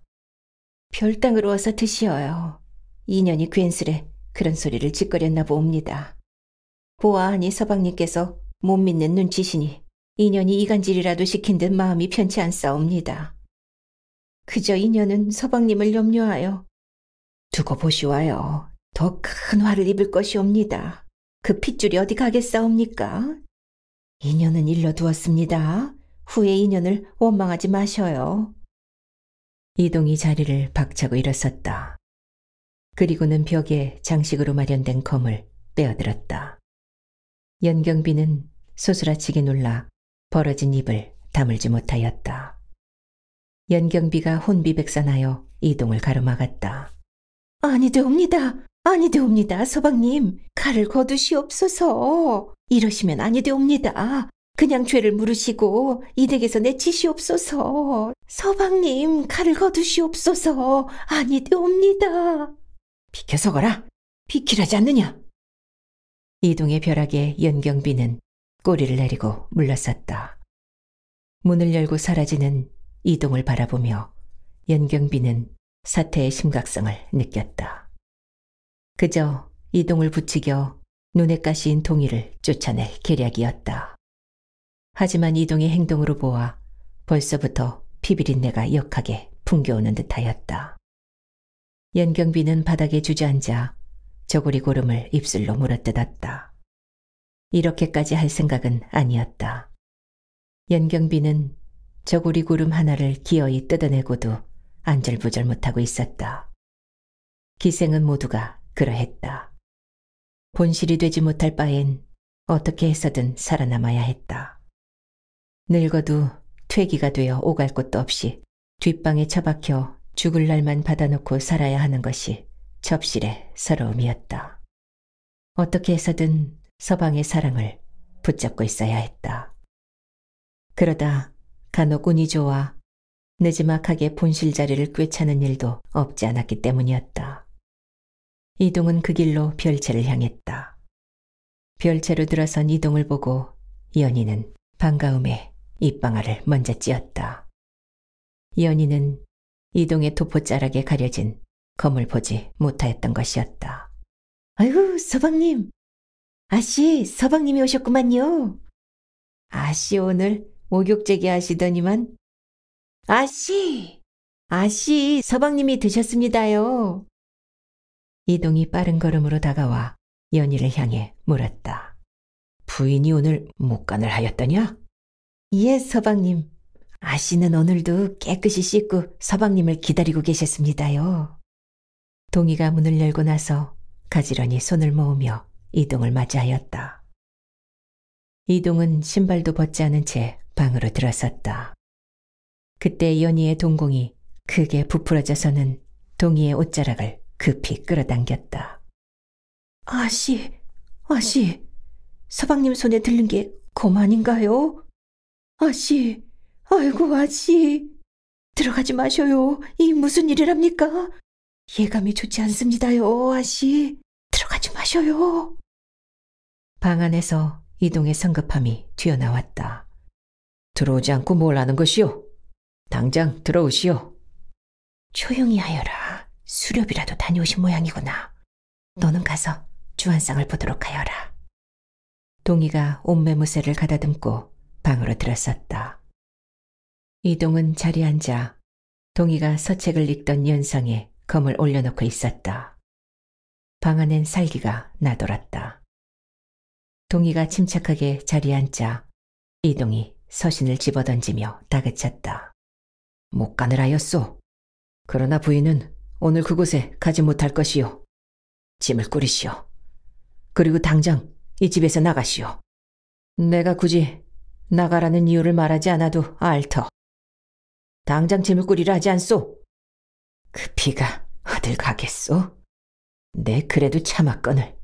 별당으로 와서 드시어요. 2년이 괜스레 그런 소리를 짓거렸나 봅니다. 보아하니 서방님께서 못 믿는 눈치시니 2년이 이간질이라도 시킨 듯 마음이 편치 않사옵니다. 그저 2년은 서방님을 염려하여 두고 보시와요. 더 큰 화를 입을 것이옵니다. 그 핏줄이 어디 가겠사옵니까? 2년은 일러두었습니다. 후에 2년을 원망하지 마셔요. 이동이 자리를 박차고 일어섰다. 그리고는 벽에 장식으로 마련된 검을 빼어들었다. 연경비는 소스라치게 놀라 벌어진 입을 다물지 못하였다. 연경비가 혼비백산하여 이동을 가로막았다. 아니되옵니다, 서방님. 칼을 거두시옵소서. 이러시면 아니되옵니다. 그냥 죄를 물으시고 이 댁에서 내치시옵소서. 서방님, 칼을 거두시옵소서. 아니되옵니다. 비켜서거라. 비키라지 않느냐. 이동의 벼락에 연경비는 꼬리를 내리고 물러섰다. 문을 열고 사라지는 이동을 바라보며 연경비는 사태의 심각성을 느꼈다. 그저 이동을 부추겨 눈에 가시인 동희를 쫓아낼 계략이었다. 하지만 이동의 행동으로 보아 벌써부터 피비린내가 역하게 풍겨오는 듯하였다. 연경비는 바닥에 주저앉아 저고리 고름을 입술로 물어뜯었다. 이렇게까지 할 생각은 아니었다. 연경비는 저고리 고름 하나를 기어이 뜯어내고도 안절부절 못하고 있었다. 기생은 모두가 그러했다. 본실이 되지 못할 바엔 어떻게 해서든 살아남아야 했다. 늙어도 퇴기가 되어 오갈 곳도 없이 뒷방에 처박혀 죽을 날만 받아놓고 살아야 하는 것이 접실의 서러움이었다. 어떻게 해서든 서방의 사랑을 붙잡고 있어야 했다. 그러다 간혹 운이 좋아 느지막하게 본실 자리를 꿰차는 일도 없지 않았기 때문이었다. 이동은 그 길로 별채를 향했다. 별채로 들어선 이동을 보고 연희는 반가움에 입방아를 먼저 찧었다. 연희는 이동의 도포자락에 가려진 검을 보지 못하였던 것이었다. 아이고, 서방님. 아씨, 서방님이 오셨구만요. 아씨 오늘 목욕제기 하시더니만. 아씨, 서방님이 드셨습니다요. 이동이 빠른 걸음으로 다가와 연희를 향해 물었다. 부인이 오늘 목간을 하였더냐? 예, 서방님. 아씨는 오늘도 깨끗이 씻고 서방님을 기다리고 계셨습니다요. 동희가 문을 열고 나서 가지런히 손을 모으며 이동을 맞이하였다. 이동은 신발도 벗지 않은 채 방으로 들어섰다. 그때 연희의 동공이 크게 부풀어져서는 동희의 옷자락을 급히 끌어당겼다. 아씨, 서방님 손에 들른 게 검 아닌가요? 아씨, 아이고 아씨, 들어가지 마셔요. 이 무슨 일이랍니까? 예감이 좋지 않습니다요, 아씨. 들어가지 마셔요. 방 안에서 이동의 성급함이 튀어나왔다. 들어오지 않고 뭘 하는 것이오? 당장 들어오시오. 조용히 하여라. 수렵이라도 다녀오신 모양이구나. 너는 가서 주한상을 보도록 하여라. 동희가 옷매무새를 가다듬고 방으로 들어섰다. 이동은 자리에 앉아 동희가 서책을 읽던 연상에 검을 올려놓고 있었다. 방 안엔 살기가 나돌았다. 동희가 침착하게 자리에 앉자 이동이 서신을 집어던지며 다그쳤다. 목간을 하였소. 그러나 부인은 오늘 그곳에 가지 못할 것이오. 짐을 꾸리시오. 그리고 당장 이 집에서 나가시오. 내가 굳이 나가라는 이유를 말하지 않아도 알터. 당장 짐을 꾸리라 하지 않소? 그 피가 어딜 가겠소? 내 그래도 참았거늘.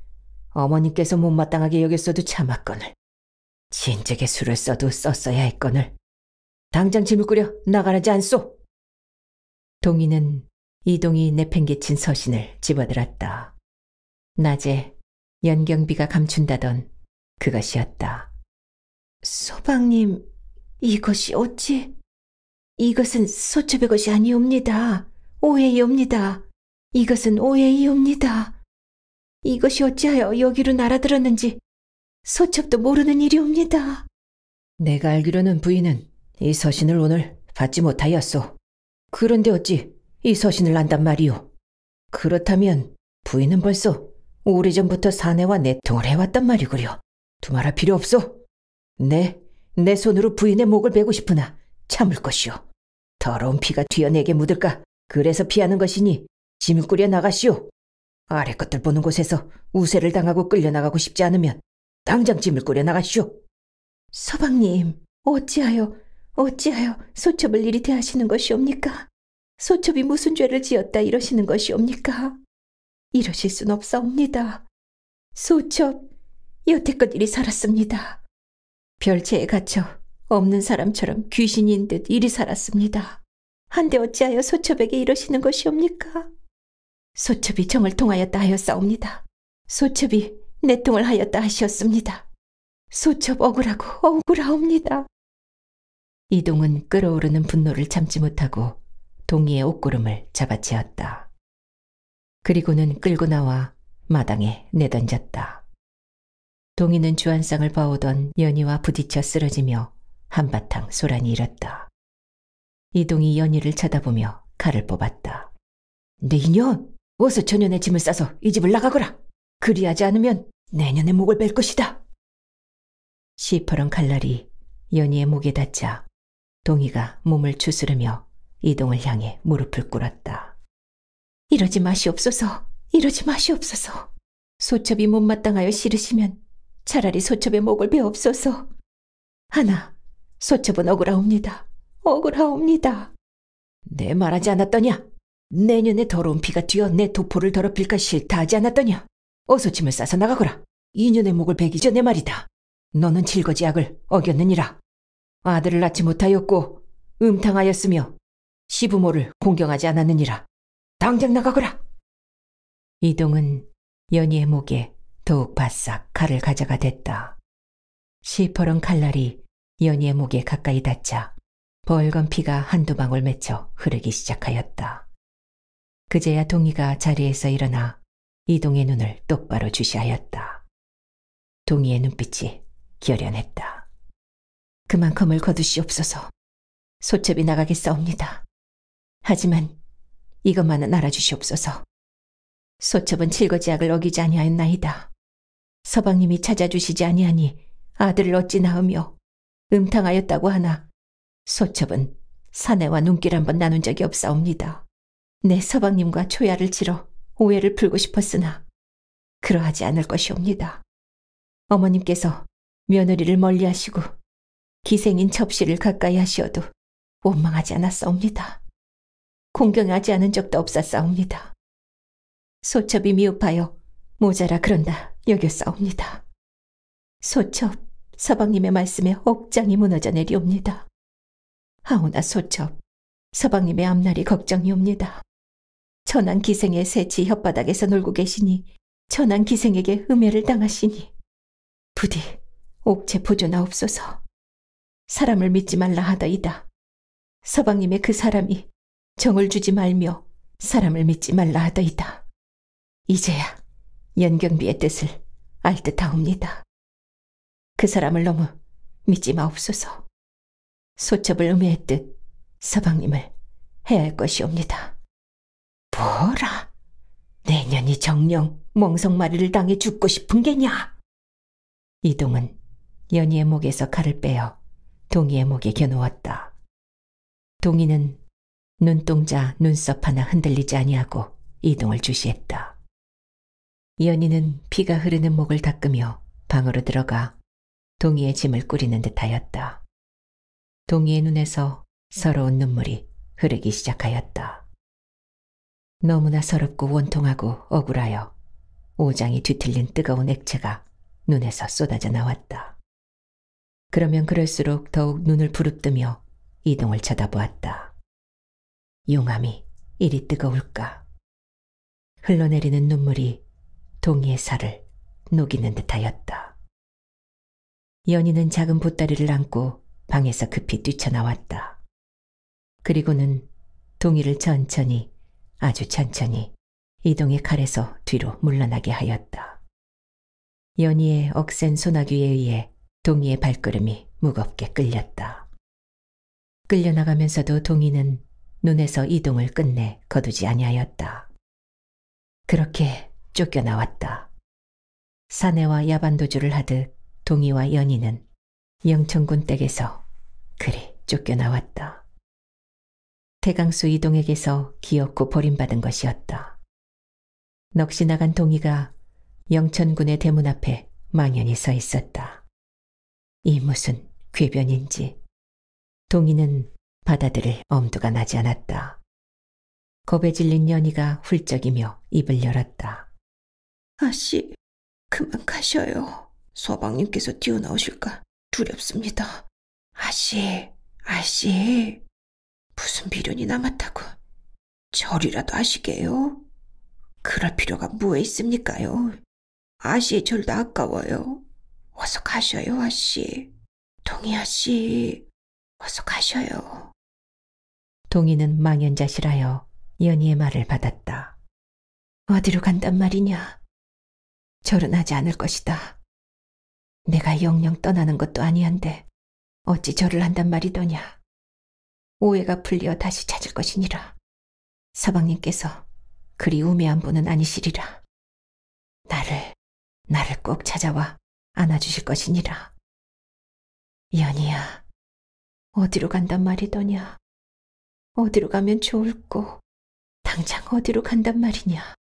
어머님께서 못마땅하게 여겼어도 참았거늘. 진즉에 술을 써도 썼어야 했거늘. 당장 짐을 꾸려 나가라지 않소? 동희는 이동이 내팽개친 서신을 집어들었다. 낮에 연경비가 감춘다던 그것이었다. 서방님, 이것이 어찌? 이것은 소첩의 것이 아니옵니다. 오해이옵니다. 이것은 오해이옵니다. 이것이 어찌하여 여기로 날아들었는지 소첩도 모르는 일이옵니다. 내가 알기로는 부인은 이 서신을 오늘 받지 못하였소. 그런데 어찌 이 서신을 안단 말이오? 그렇다면 부인은 벌써 오래전부터 사내와 내통을 해왔단 말이구려. 두말할 필요 없소. 내 손으로 부인의 목을 베고 싶으나 참을 것이오. 더러운 피가 뒤어내게 묻을까? 그래서 피하는 것이니 짐을 꾸려 나가시오. 아래 것들 보는 곳에서 우세를 당하고 끌려나가고 싶지 않으면 당장 짐을 꾸려 나가시오. 서방님, 어찌하여 소첩을 이리 대하시는 것이옵니까? 소첩이 무슨 죄를 지었다 이러시는 것이옵니까? 이러실 순 없사옵니다. 소첩, 여태껏 이리 살았습니다. 별채에 갇혀 없는 사람처럼 귀신인 듯 이리 살았습니다. 한데 어찌하여 소첩에게 이러시는 것이옵니까? 소첩이 정을 통하였다 하였사옵니다. 소첩이 내통을 하였다 하시었습니다. 소첩 억울하고 억울하옵니다. 이동은 끓어오르는 분노를 참지 못하고 동희의 옷구름을 잡아채었다. 그리고는 끌고 나와 마당에 내던졌다. 동희는 주안상을 봐오던 연희와 부딪혀 쓰러지며 한바탕 소란이 일었다. 이동이 연희를 쳐다보며 칼을 뽑았다. 네 이년! 어서 전년의 짐을 싸서 이 집을 나가거라! 그리하지 않으면 내년에 목을 뺄 것이다! 시퍼런 칼날이 연희의 목에 닿자 동희가 몸을 추스르며 이동을 향해 무릎을 꿇었다. 이러지 마시옵소서. 이러지 마시옵소서. 소첩이 못마땅하여 싫으시면 차라리 소첩의 목을 베옵소서. 하나, 소첩은 억울하옵니다. 억울하옵니다. 내 말하지 않았더냐? 내년에 더러운 피가 튀어 내 도포를 더럽힐까 싫다 하지 않았더냐? 어서 짐을 싸서 나가거라. 2년의 목을 베기 전에 말이다. 너는 칠거지약을 어겼느니라. 아들을 낳지 못하였고 음탕하였으며 시부모를 공경하지 않았느니라. 당장 나가거라. 이동은 연희의 목에 더욱 바싹 칼을 가져가 댔다. 시퍼런 칼날이 연희의 목에 가까이 닿자 벌건 피가 한두 방울 맺혀 흐르기 시작하였다. 그제야 동희가 자리에서 일어나 이동의 눈을 똑바로 주시하였다. 동희의 눈빛이 결연했다. 그만큼을 거두시옵소서. 소첩이 나가겠사옵니다. 하지만 이것만은 알아주시옵소서. 소첩은 칠거지약을 어기지 아니하였나이다. 서방님이 찾아주시지 아니하니 아들을 어찌 낳으며 음탕하였다고 하나 소첩은 사내와 눈길 한번 나눈 적이 없사옵니다. 내 서방님과 초야를 치러 오해를 풀고 싶었으나 그러하지 않을 것이옵니다. 어머님께서 며느리를 멀리하시고 기생인 첩씨를 가까이 하시어도 원망하지 않았사옵니다. 공경하지 않은 적도 없었사옵니다. 소첩이 미흡하여 모자라 그런다 여겼사옵니다. 소첩, 서방님의 말씀에 억장이 무너져 내리옵니다. 하오나 소첩, 서방님의 앞날이 걱정이옵니다. 천한 기생의 새치 혓바닥에서 놀고 계시니 천한 기생에게 음해를 당하시니 부디 옥체 보존하옵소서. 사람을 믿지 말라 하더이다. 서방님의 그 사람이 정을 주지 말며 사람을 믿지 말라 하더이다. 이제야 연경비의 뜻을 알 듯하옵니다. 그 사람을 너무 믿지 마옵소서. 소첩을 음해했듯 서방님을 해야 할 것이옵니다. 뭐라? 내년이 정녕 멍석마리를 당해 죽고 싶은 게냐? 이동은 연희의 목에서 칼을 빼어 동희의 목에 겨누었다. 동희는 눈동자, 눈썹 하나 흔들리지 아니하고 이동을 주시했다. 연희는 피가 흐르는 목을 닦으며 방으로 들어가 동희의 짐을 꾸리는 듯하였다. 동희의 눈에서 서러운 눈물이 흐르기 시작하였다. 너무나 서럽고 원통하고 억울하여 오장이 뒤틀린 뜨거운 액체가 눈에서 쏟아져 나왔다. 그러면 그럴수록 더욱 눈을 부릅뜨며 이동을 쳐다보았다. 용암이 이리 뜨거울까? 흘러내리는 눈물이 동희의 살을 녹이는 듯하였다. 연희는 작은 보따리를 안고 방에서 급히 뛰쳐나왔다. 그리고는 동희를 천천히, 아주 천천히 이동의 칼에서 뒤로 물러나게 하였다. 연희의 억센 소나귀에 의해 동희의 발걸음이 무겁게 끌렸다. 끌려나가면서도 동희는 눈에서 이동을 끝내 거두지 아니하였다. 그렇게 쫓겨나왔다. 사내와 야반도주를 하듯 동희와 연희는 영천군 댁에서 그리 쫓겨나왔다. 태강수 이동에게서 기어코 버림받은 것이었다. 넋이 나간 동희가 영천군의 대문 앞에 망연히 서 있었다. 이 무슨 궤변인지 동희는 받아들일 엄두가 나지 않았다. 겁에 질린 연희가 훌쩍이며 입을 열었다. 아씨, 그만 가셔요. 서방님께서 뛰어나오실까 두렵습니다. 아씨, 무슨 미련이 남았다고 절이라도 하시게요? 그럴 필요가 뭐에 있습니까요? 아씨의 절도 아까워요. 어서 가셔요, 아씨. 동희 아씨, 어서 가셔요. 동희는 망연자실하여 연희의 말을 받았다. 어디로 간단 말이냐? 절은 하지 않을 것이다. 내가 영영 떠나는 것도 아니한데 어찌 절을 한단 말이더냐. 오해가 풀려 다시 찾을 것이니라. 서방님께서 그리 우매한 분은 아니시리라. 나를 꼭 찾아와 안아주실 것이니라. 연희야, 어디로 간단 말이더냐. 어디로 가면 좋을꼬. 당장 어디로 간단 말이냐.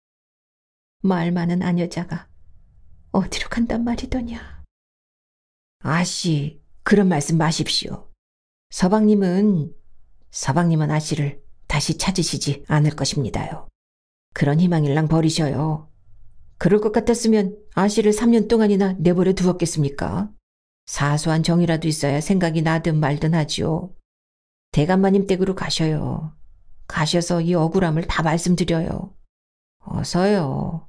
말 많은 아녀자가 어디로 간단 말이더냐. 아씨, 그런 말씀 마십시오. 서방님은 아씨를 다시 찾으시지 않을 것입니다요. 그런 희망일랑 버리셔요. 그럴 것 같았으면 아씨를 3년 동안이나 내버려 두었겠습니까? 사소한 정이라도 있어야 생각이 나든 말든 하지요. 대감마님 댁으로 가셔요. 가셔서 이 억울함을 다 말씀드려요. 어서요.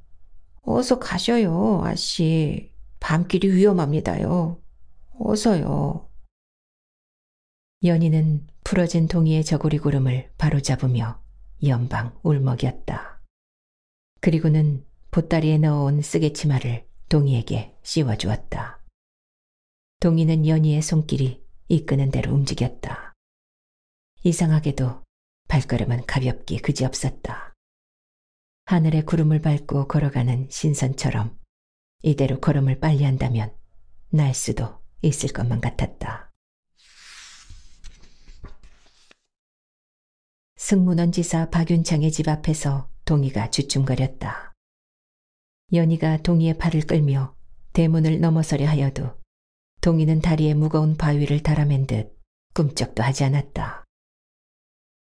어서 가셔요, 아씨. 밤길이 위험합니다요. 어서요. 연희는 풀어진 동이의 저고리 구름을 바로잡으며 연방 울먹였다. 그리고는 보따리에 넣어온 쓰개치마를 동이에게 씌워주었다. 동이는 연희의 손길이 이끄는 대로 움직였다. 이상하게도 발걸음은 가볍기 그지없었다. 하늘의 구름을 밟고 걸어가는 신선처럼 이대로 걸음을 빨리 한다면 날 수도 있을 것만 같았다. 승문원지사 박윤창의 집 앞에서 동희가 주춤거렸다. 연희가 동희의 팔을 끌며 대문을 넘어서려 하여도 동희는 다리에 무거운 바위를 달아맨 듯 꿈쩍도 하지 않았다.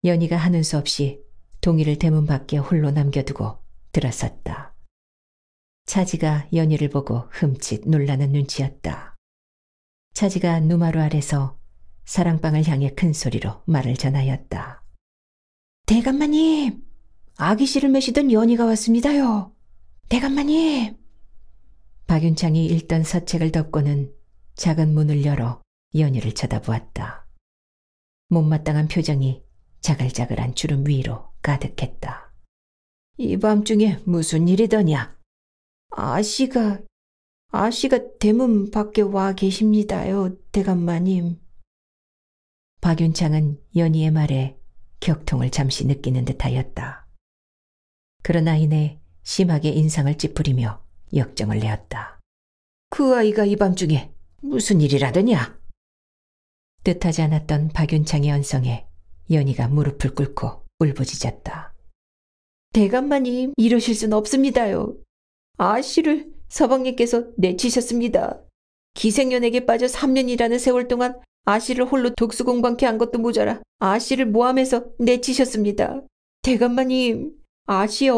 연희가 하는 수 없이 동희를 대문 밖에 홀로 남겨두고 들어섰다. 차지가 연희를 보고 흠칫 놀라는 눈치였다. 차지가 누마루 아래서 사랑방을 향해 큰 소리로 말을 전하였다. 대감마님, 아기씨를 메시던 연희가 왔습니다요. 대감마님. 박윤창이 읽던 서책을 덮고는 작은 문을 열어 연희를 쳐다보았다. 못마땅한 표정이 자글자글한 주름 위로 가득했다. 이 밤중에 무슨 일이더냐? 아씨가 대문 밖에 와 계십니다요, 대감마님. 박윤창은 연희의 말에 격통을 잠시 느끼는 듯하였다. 그러나 이내 심하게 인상을 찌푸리며 역정을 내었다. 그 아이가 이 밤중에 무슨 일이라더냐? 뜻하지 않았던 박윤창의 언성에 연희가 무릎을 꿇고 울부짖었다. 대감마님, 이러실 순 없습니다요. 아씨를 서방님께서 내치셨습니다. 기생년에게 빠져 3년이라는 세월 동안 아씨를 홀로 독수공방케 한 것도 모자라 아씨를 모함해서 내치셨습니다. 대감마님, 아씨의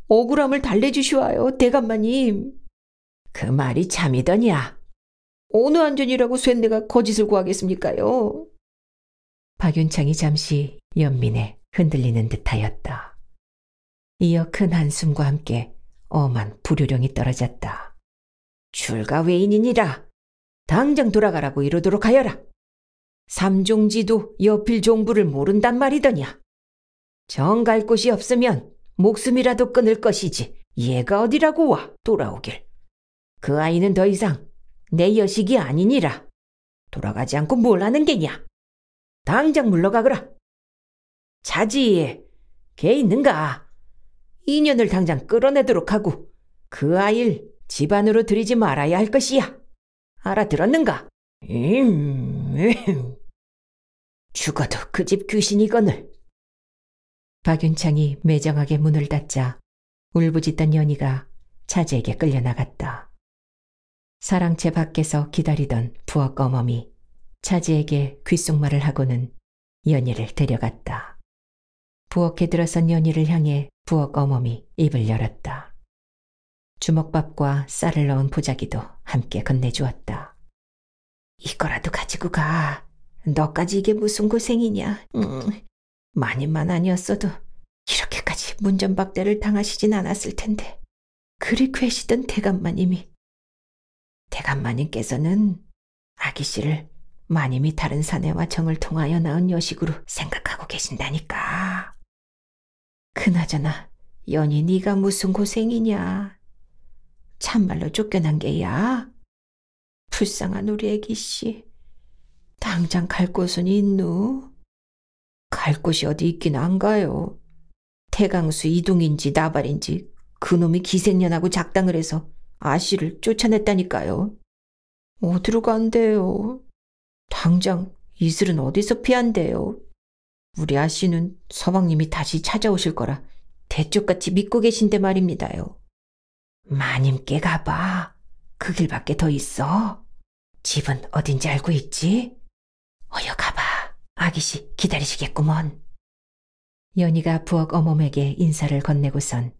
억울함을 달래주시와요, 대감마님. 그 말이 참이더냐? 어느 안전이라고 쇳내가 거짓을 구하겠습니까요? 박윤창이 잠시 연민에 흔들리는 듯하였다. 이어 큰 한숨과 함께 엄한 불효령이 떨어졌다. 출가 외인이니라. 당장 돌아가라고 이러도록 하여라. 삼종지도 여필 종부를 모른단 말이더냐. 정 갈 곳이 없으면 목숨이라도 끊을 것이지 얘가 어디라고 와 돌아오길. 그 아이는 더 이상 내 여식이 아니니라. 돌아가지 않고 뭘 하는 게냐. 당장 물러가거라. 자지, 걔 있는가? 인연을 당장 끌어내도록 하고 그 아이를 집안으로 들이지 말아야 할 것이야. 알아들었는가? 죽어도 그 집 귀신이거늘. 박윤창이 매정하게 문을 닫자 울부짖던 연희가 차지에게 끌려나갔다. 사랑채 밖에서 기다리던 부엌 어멈이 차지에게 귓속말을 하고는 연희를 데려갔다. 부엌에 들어선 연희를 향해 부엌 어멈이 입을 열었다. 주먹밥과 쌀을 넣은 보자기도 함께 건네주었다. 이거라도 가지고 가. 너까지 이게 무슨 고생이냐. 마님만 아니었어도 이렇게까지 문전박대를 당하시진 않았을 텐데. 그리 괴시던 대감마님이. 대감마님께서는 아기씨를 마님이 다른 사내와 정을 통하여 낳은 여식으로 생각하고 계신다니까. 그나저나 연희 네가 무슨 고생이냐. 참말로 쫓겨난 게야. 불쌍한 우리 애기씨. 당장 갈 곳은 있누? 갈 곳이 어디 있긴 안 가요. 태강수 이동인지 나발인지 그놈이 기생년하고 작당을 해서 아씨를 쫓아냈다니까요. 어디로 간대요? 당장 이슬은 어디서 피한대요? 우리 아씨는 서방님이 다시 찾아오실 거라 대쪽같이 믿고 계신데 말입니다요. 마님께 가봐. 그 길밖에 더 있어. 집은 어딘지 알고 있지? 어여 가봐. 아기씨 기다리시겠구먼. 연희가 부엌 어멈에게 인사를 건네고선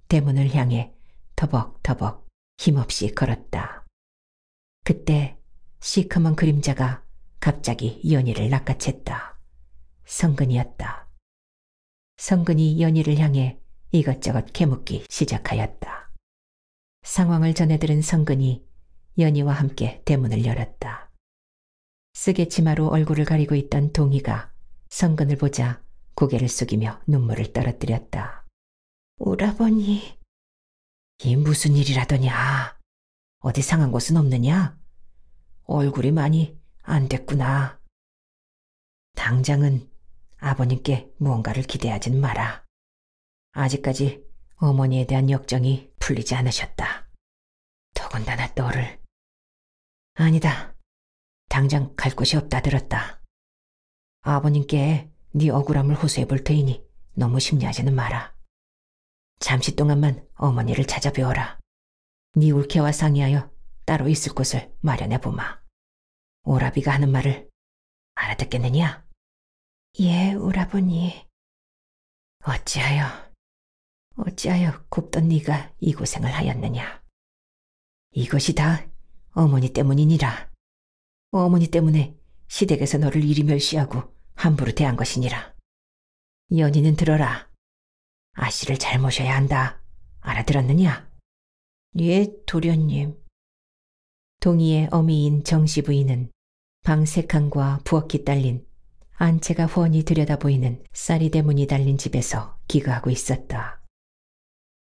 대문을 향해 터벅터벅 힘없이 걸었다. 그때 시커먼 그림자가 갑자기 연희를 낚아챘다. 성근이었다. 성근이 연희를 향해 이것저것 캐묻기 시작하였다. 상황을 전해들은 성근이 연희와 함께 대문을 열었다. 쓰개 치마로 얼굴을 가리고 있던 동희가 성근을 보자 고개를 숙이며 눈물을 떨어뜨렸다. 오라버니. 이 무슨 일이라더냐. 어디 상한 곳은 없느냐? 얼굴이 많이 안 됐구나. 당장은 아버님께 무언가를 기대하진 마라. 아직까지 어머니에 대한 역정이 풀리지 않으셨다. 더군다나 너를. 아니다. 당장 갈 곳이 없다 들었다. 아버님께 네 억울함을 호소해 볼 테이니 너무 심려하지는 마라. 잠시 동안만 어머니를 찾아뵈어라. 네 울케와 상의하여 따로 있을 곳을 마련해 보마. 오라비가 하는 말을 알아듣겠느냐? 예, 오라버니. 어찌하여 곱던 네가 이 고생을 하였느냐? 이것이 다 어머니 때문이니라. 어머니 때문에 시댁에서 너를 이리 멸시하고 함부로 대한 것이니라. 연희는 들어라. 아씨를 잘 모셔야 한다. 알아들었느냐? 예, 도련님. 동희의 어미인 정씨 부인은 방 3칸과 부엌이 딸린 안채가 훤히 들여다보이는 쌀이 대문이 달린 집에서 기거하고 있었다.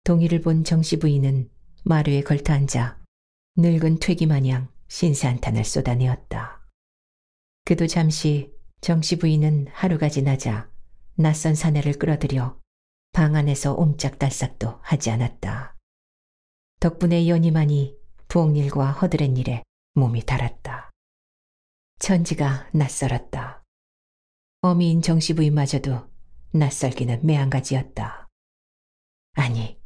동희를 본 정씨 부인은 마루에 걸터앉아 늙은 퇴기 마냥 신세 한탄을 쏟아내었다. 그도 잠시 정씨 부인은 하루가 지나자 낯선 사내를 끌어들여 방 안에서 옴짝달싹도 하지 않았다. 덕분에 연희만이 부엌일과 허드렛 일에 몸이 달았다. 천지가 낯설었다. 어미인 정씨 부인마저도 낯설기는 매한가지였다. 아니,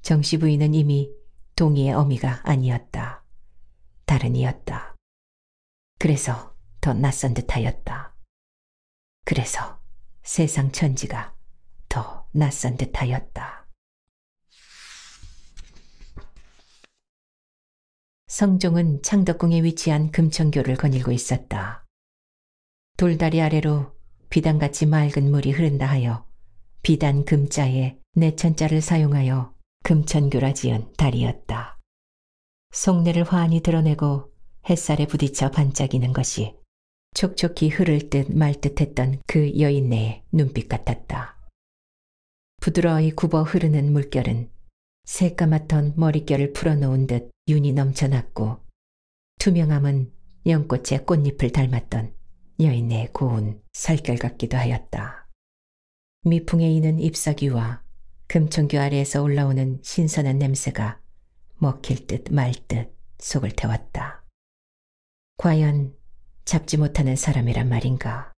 정씨 부인은 이미 동희의 어미가 아니었다. 다른 이였다. 그래서 더 낯선 듯하였다. 그래서 세상 천지가 더 낯선 듯하였다. 성종은 창덕궁에 위치한 금천교를 거닐고 있었다. 돌다리 아래로 비단같이 맑은 물이 흐른다 하여 비단 금자에 내천자를 사용하여 금천교라 지은 다리였다. 속내를 환히 드러내고 햇살에 부딪혀 반짝이는 것이 촉촉히 흐를 듯 말 듯 했던 그 여인네의 눈빛 같았다. 부드러이 굽어 흐르는 물결은 새까맣던 머릿결을 풀어놓은 듯 윤이 넘쳐났고 투명함은 연꽃의 꽃잎을 닮았던 여인네의 고운 살결 같기도 하였다. 미풍에 이는 잎사귀와 금천교 아래에서 올라오는 신선한 냄새가 먹힐 듯 말 듯 속을 태웠다. 과연 잡지 못하는 사람이란 말인가.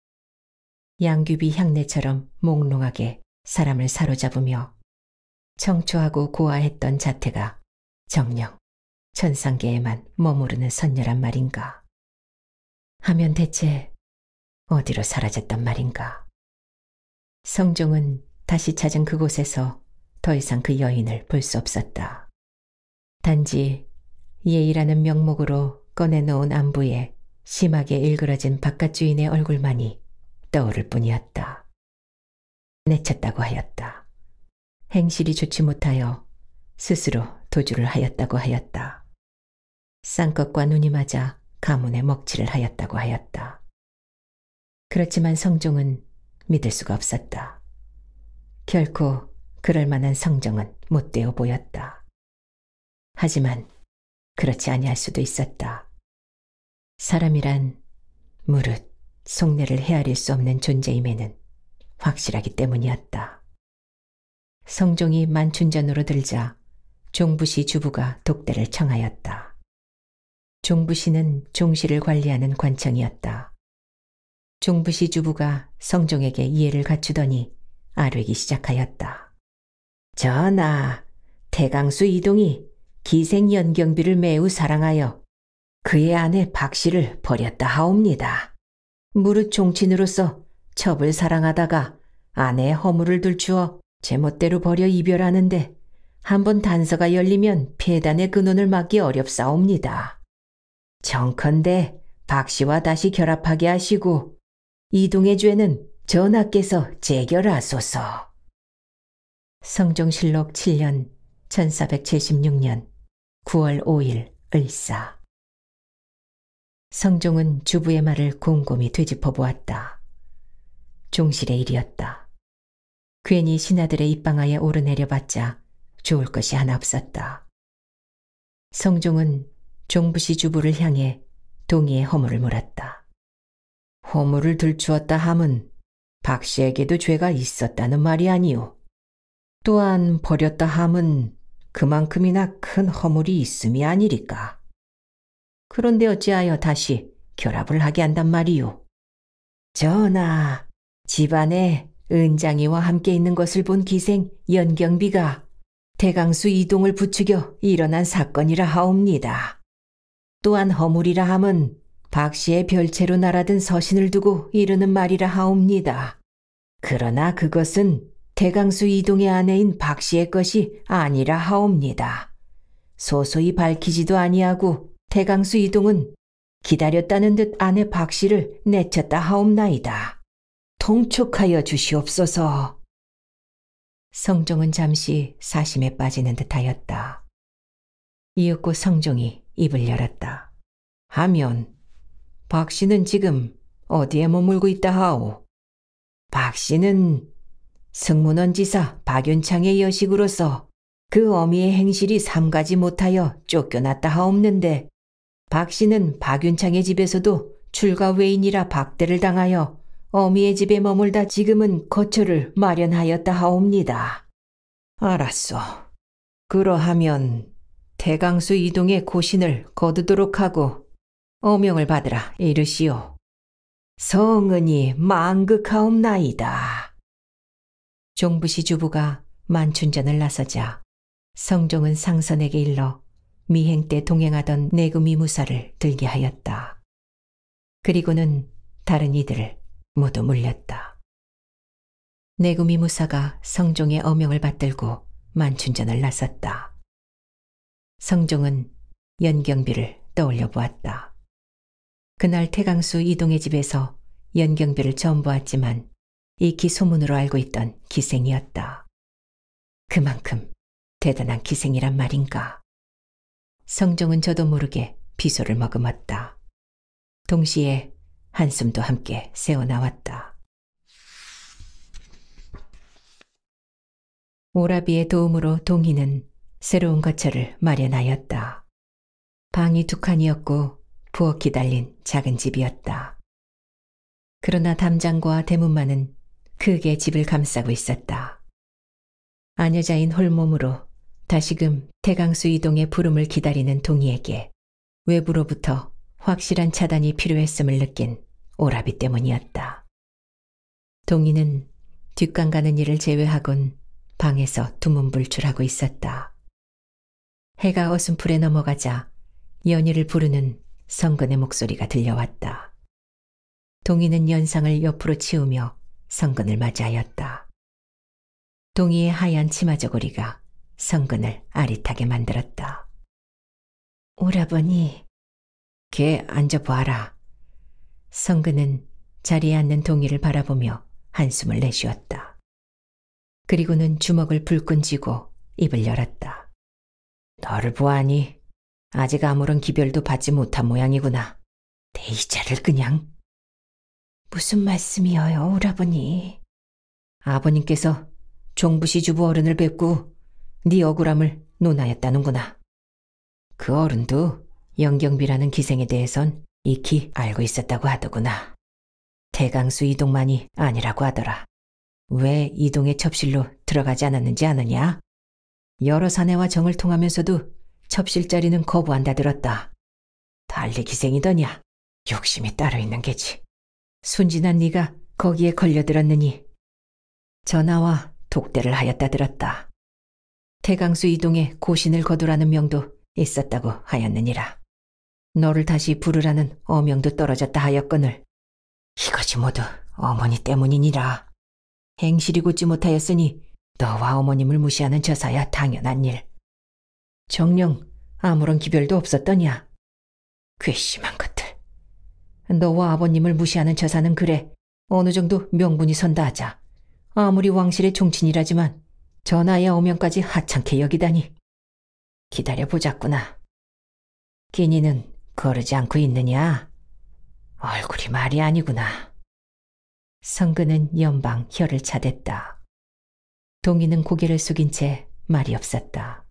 양귀비 향내처럼 몽롱하게 사람을 사로잡으며 청초하고 고아했던 자태가 정녕 천상계에만 머무르는 선녀란 말인가. 하면 대체 어디로 사라졌단 말인가. 성종은 다시 찾은 그곳에서 더 이상 그 여인을 볼 수 없었다. 단지 예의라는 명목으로 꺼내놓은 안부에 심하게 일그러진 바깥주인의 얼굴만이 떠오를 뿐이었다. 내쳤다고 하였다. 행실이 좋지 못하여 스스로 도주를 하였다고 하였다. 쌍꺼과 눈이 맞아 가문에 먹칠을 하였다고 하였다. 그렇지만 성종은 믿을 수가 없었다. 결코 그럴 만한 성정은 못되어 보였다. 하지만 그렇지 아니할 수도 있었다. 사람이란 무릇 속내를 헤아릴 수 없는 존재임에는 확실하기 때문이었다. 성종이 만춘전으로 들자 종부시 주부가 독대를 청하였다. 종부시는 종시를 관리하는 관청이었다. 종부시 주부가 성종에게 이해를 갖추더니 아뢰기 시작하였다. 전하, 태강수 이동이 기생 연경비를 매우 사랑하여 그의 아내 박씨를 버렸다 하옵니다. 무릇 종친으로서 첩을 사랑하다가 아내의 허물을 들추어 제멋대로 버려 이별하는데 한번 단서가 열리면 폐단의 근원을 막기 어렵사옵니다. 정컨대 박씨와 다시 결합하게 하시고 이동의 죄는 전하께서 재결하소서. 성종실록 7년 1476년 9월 5일 을사. 성종은 주부의 말을 곰곰이 되짚어 보았다. 종실의 일이었다. 괜히 신하들의 입방아에 오르내려봤자 좋을 것이 하나 없었다. 성종은 종부시 주부를 향해 동의의 허물을 물었다. 허물을 들추었다 함은 박씨에게도 죄가 있었다는 말이 아니오. 또한 버렸다 함은 그만큼이나 큰 허물이 있음이 아니리까. 그런데 어찌하여 다시 결합을 하게 한단 말이오. 전하, 집안에 은장이와 함께 있는 것을 본 기생 연경비가 태강수 이동을 부추겨 일어난 사건이라 하옵니다. 또한 허물이라 함은 박씨의 별채로 날아든 서신을 두고 이르는 말이라 하옵니다. 그러나 그것은 태강수 이동의 아내인 박씨의 것이 아니라 하옵니다. 소소히 밝히지도 아니하고 태강수 이동은 기다렸다는 듯 아내 박씨를 내쳤다 하옵나이다. 통촉하여 주시옵소서. 성종은 잠시 사심에 빠지는 듯하였다. 이윽고 성종이 입을 열었다. 하면 박씨는 지금 어디에 머물고 있다 하오? 박씨는 승문원지사 박윤창의 여식으로서 그 어미의 행실이 삼가지 못하여 쫓겨났다 하옵는데 박씨는 박윤창의 집에서도 출가 외인이라 박대를 당하여 어미의 집에 머물다 지금은 거처를 마련하였다 하옵니다. 알았소. 그러하면 태강수 이동의 고신을 거두도록 하고 어명을 받으라 이르시오. 성은이 망극하옵나이다. 종부시 주부가 만춘전을 나서자 성종은 상선에게 일러 미행 때 동행하던 내금이무사를 들게 하였다. 그리고는 다른 이들을 모두 물렸다. 내금이무사가 성종의 어명을 받들고 만춘전을 나섰다. 성종은 연경비를 떠올려 보았다. 그날 태강수 이동의 집에서 연경비를 처음 보았지만 익히 소문으로 알고 있던 기생이었다. 그만큼 대단한 기생이란 말인가. 성종은 저도 모르게 비소를 머금었다. 동시에 한숨도 함께 새어나왔다. 오라비의 도움으로 동희는 새로운 거처를 마련하였다. 방이 2칸이었고 부엌이 달린 작은 집이었다. 그러나 담장과 대문만은 크게 집을 감싸고 있었다. 아녀자인 홀몸으로 다시금 태강수 이동의 부름을 기다리는 동희에게 외부로부터 확실한 차단이 필요했음을 느낀 오라비 때문이었다. 동희는 뒷간 가는 일을 제외하곤 방에서 두문불출하고 있었다. 해가 어슴풀에 넘어가자 연희를 부르는 성근의 목소리가 들려왔다. 동희는 연상을 옆으로 치우며 성근을 맞이하였다. 동희의 하얀 치마 저고리가 성근을 아릿하게 만들었다. 오라버니, 걔 앉아봐라. 성근은 자리에 앉는 동희를 바라보며 한숨을 내쉬었다. 그리고는 주먹을 불끈 쥐고 입을 열었다. 너를 보아하니 아직 아무런 기별도 받지 못한 모양이구나. 대이자를 그냥. 무슨 말씀이어요, 오라버니. 아버님께서 종부시 주부 어른을 뵙고 네 억울함을 논하였다는구나. 그 어른도 영경비라는 기생에 대해선 익히 알고 있었다고 하더구나. 태강수 이동만이 아니라고 하더라. 왜 이동의 첩실로 들어가지 않았는지 아느냐? 여러 사내와 정을 통하면서도 첩실 자리는 거부한다 들었다. 달리 기생이더냐? 욕심이 따로 있는 게지. 순진한 네가 거기에 걸려들었느니 전하와 독대를 하였다 들었다. 태강수 이동에 고신을 거두라는 명도 있었다고 하였느니라. 너를 다시 부르라는 어명도 떨어졌다 하였거늘 이것이 모두 어머니 때문이니라. 행실이 굳지 못하였으니 너와 어머님을 무시하는 처사야 당연한 일. 정녕 아무런 기별도 없었더냐. 괘씸한 것들. 너와 아버님을 무시하는 처사는 그래 어느 정도 명분이 선다 하자. 아무리 왕실의 종친이라지만 전하의 어명까지 하찮게 여기다니. 기다려보자꾸나. 끼니는 거르지 않고 있느냐? 얼굴이 말이 아니구나. 성근은 연방 혀를 차댔다. 동희는 고개를 숙인 채 말이 없었다.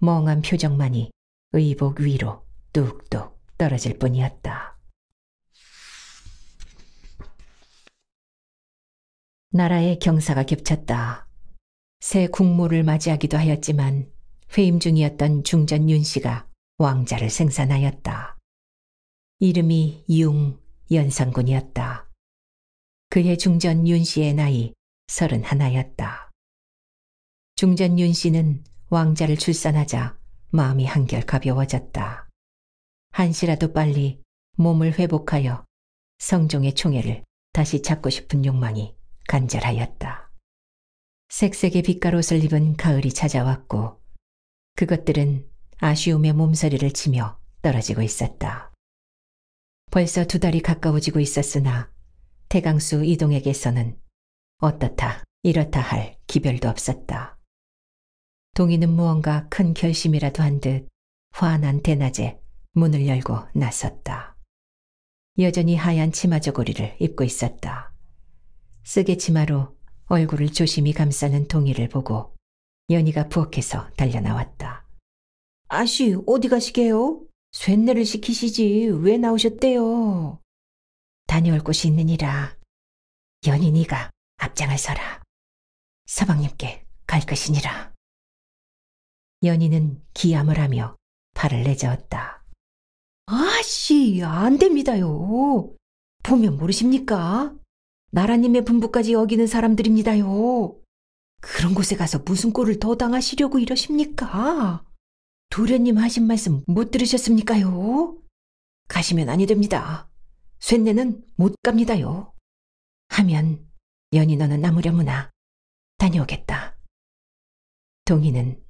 멍한 표정만이 의복 위로 뚝뚝 떨어질 뿐이었다. 나라의 경사가 겹쳤다. 새 국모를 맞이하기도 하였지만 회임 중이었던 중전 윤씨가 왕자를 생산하였다. 이름이 연산군이었다. 그의 중전 윤씨의 나이 31였다. 중전 윤씨는 왕자를 출산하자 마음이 한결 가벼워졌다. 한시라도 빨리 몸을 회복하여 성종의 총애를 다시 잡고 싶은 욕망이 간절하였다. 색색의 빛깔옷을 입은 가을이 찾아왔고 그것들은 아쉬움의 몸서리를 치며 떨어지고 있었다. 벌써 2달이 가까워지고 있었으나 태강수 이동에게서는 어떻다 이렇다 할 기별도 없었다. 동희는 무언가 큰 결심이라도 한 듯 환한 대낮에 문을 열고 나섰다. 여전히 하얀 치마 저고리를 입고 있었다. 쓰개 치마로 얼굴을 조심히 감싸는 동희를 보고 연희가 부엌에서 달려나왔다. 아씨 어디 가시게요? 쇳내를 시키시지 왜 나오셨대요? 다녀올 곳이 있느니라. 연희 네가 앞장을 서라. 서방님께 갈 것이니라. 연희는 기함을 하며 팔을 내저었다. 아씨 안 됩니다요. 보면 모르십니까? 나라님의 분부까지 여기는 사람들입니다요. 그런 곳에 가서 무슨 꼴을 더 당하시려고 이러십니까? 도련님 하신 말씀 못 들으셨습니까요? 가시면 아니 됩니다. 쇳내는 못 갑니다요. 하면 연희 너는 나무려무나 다녀오겠다. 동희는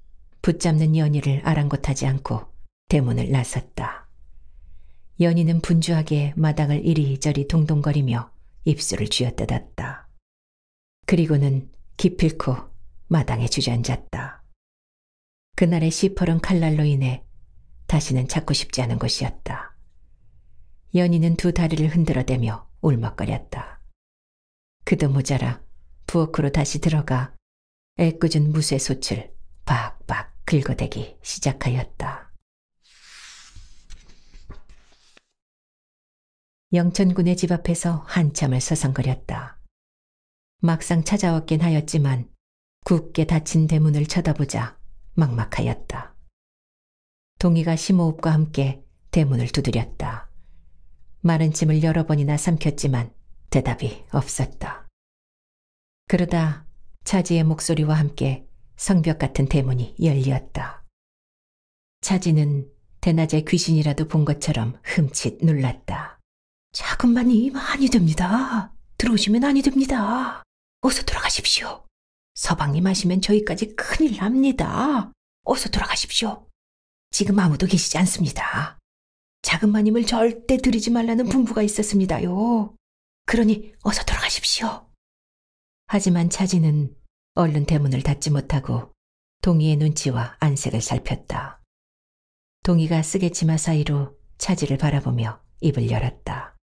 붙잡는 연희를 아랑곳하지 않고 대문을 나섰다. 연희는 분주하게 마당을 이리저리 동동거리며 입술을 쥐어뜯었다. 그리고는 기필코 마당에 주저앉았다. 그날의 시퍼런 칼날로 인해 다시는 찾고 싶지 않은 곳이었다. 연희는 2 다리를 흔들어대며 울먹거렸다. 그도 모자라 부엌으로 다시 들어가 애꿎은 무쇠솥을 박박 긁어대기 시작하였다. 영천군의 집 앞에서 한참을 서성거렸다. 막상 찾아왔긴 하였지만 굳게 닫힌 대문을 쳐다보자 막막하였다. 동희가 심호흡과 함께 대문을 두드렸다. 마른 침을 여러 번이나 삼켰지만 대답이 없었다. 그러다 차지의 목소리와 함께 성벽 같은 대문이 열리었다. 차지는 대낮에 귀신이라도 본 것처럼 흠칫 놀랐다. 자금만이 많이 됩니다. 들어오시면 아니 됩니다. 어서 돌아가십시오. 서방님 하시면 저희까지 큰일 납니다. 어서 돌아가십시오. 지금 아무도 계시지 않습니다. 자금마님을 절대 들이지 말라는 분부가 있었습니다요. 그러니 어서 돌아가십시오. 하지만 차지는 얼른 대문을 닫지 못하고 동희의 눈치와 안색을 살폈다. 동희가 쓰개치마 사이로 차지를 바라보며 입을 열었다.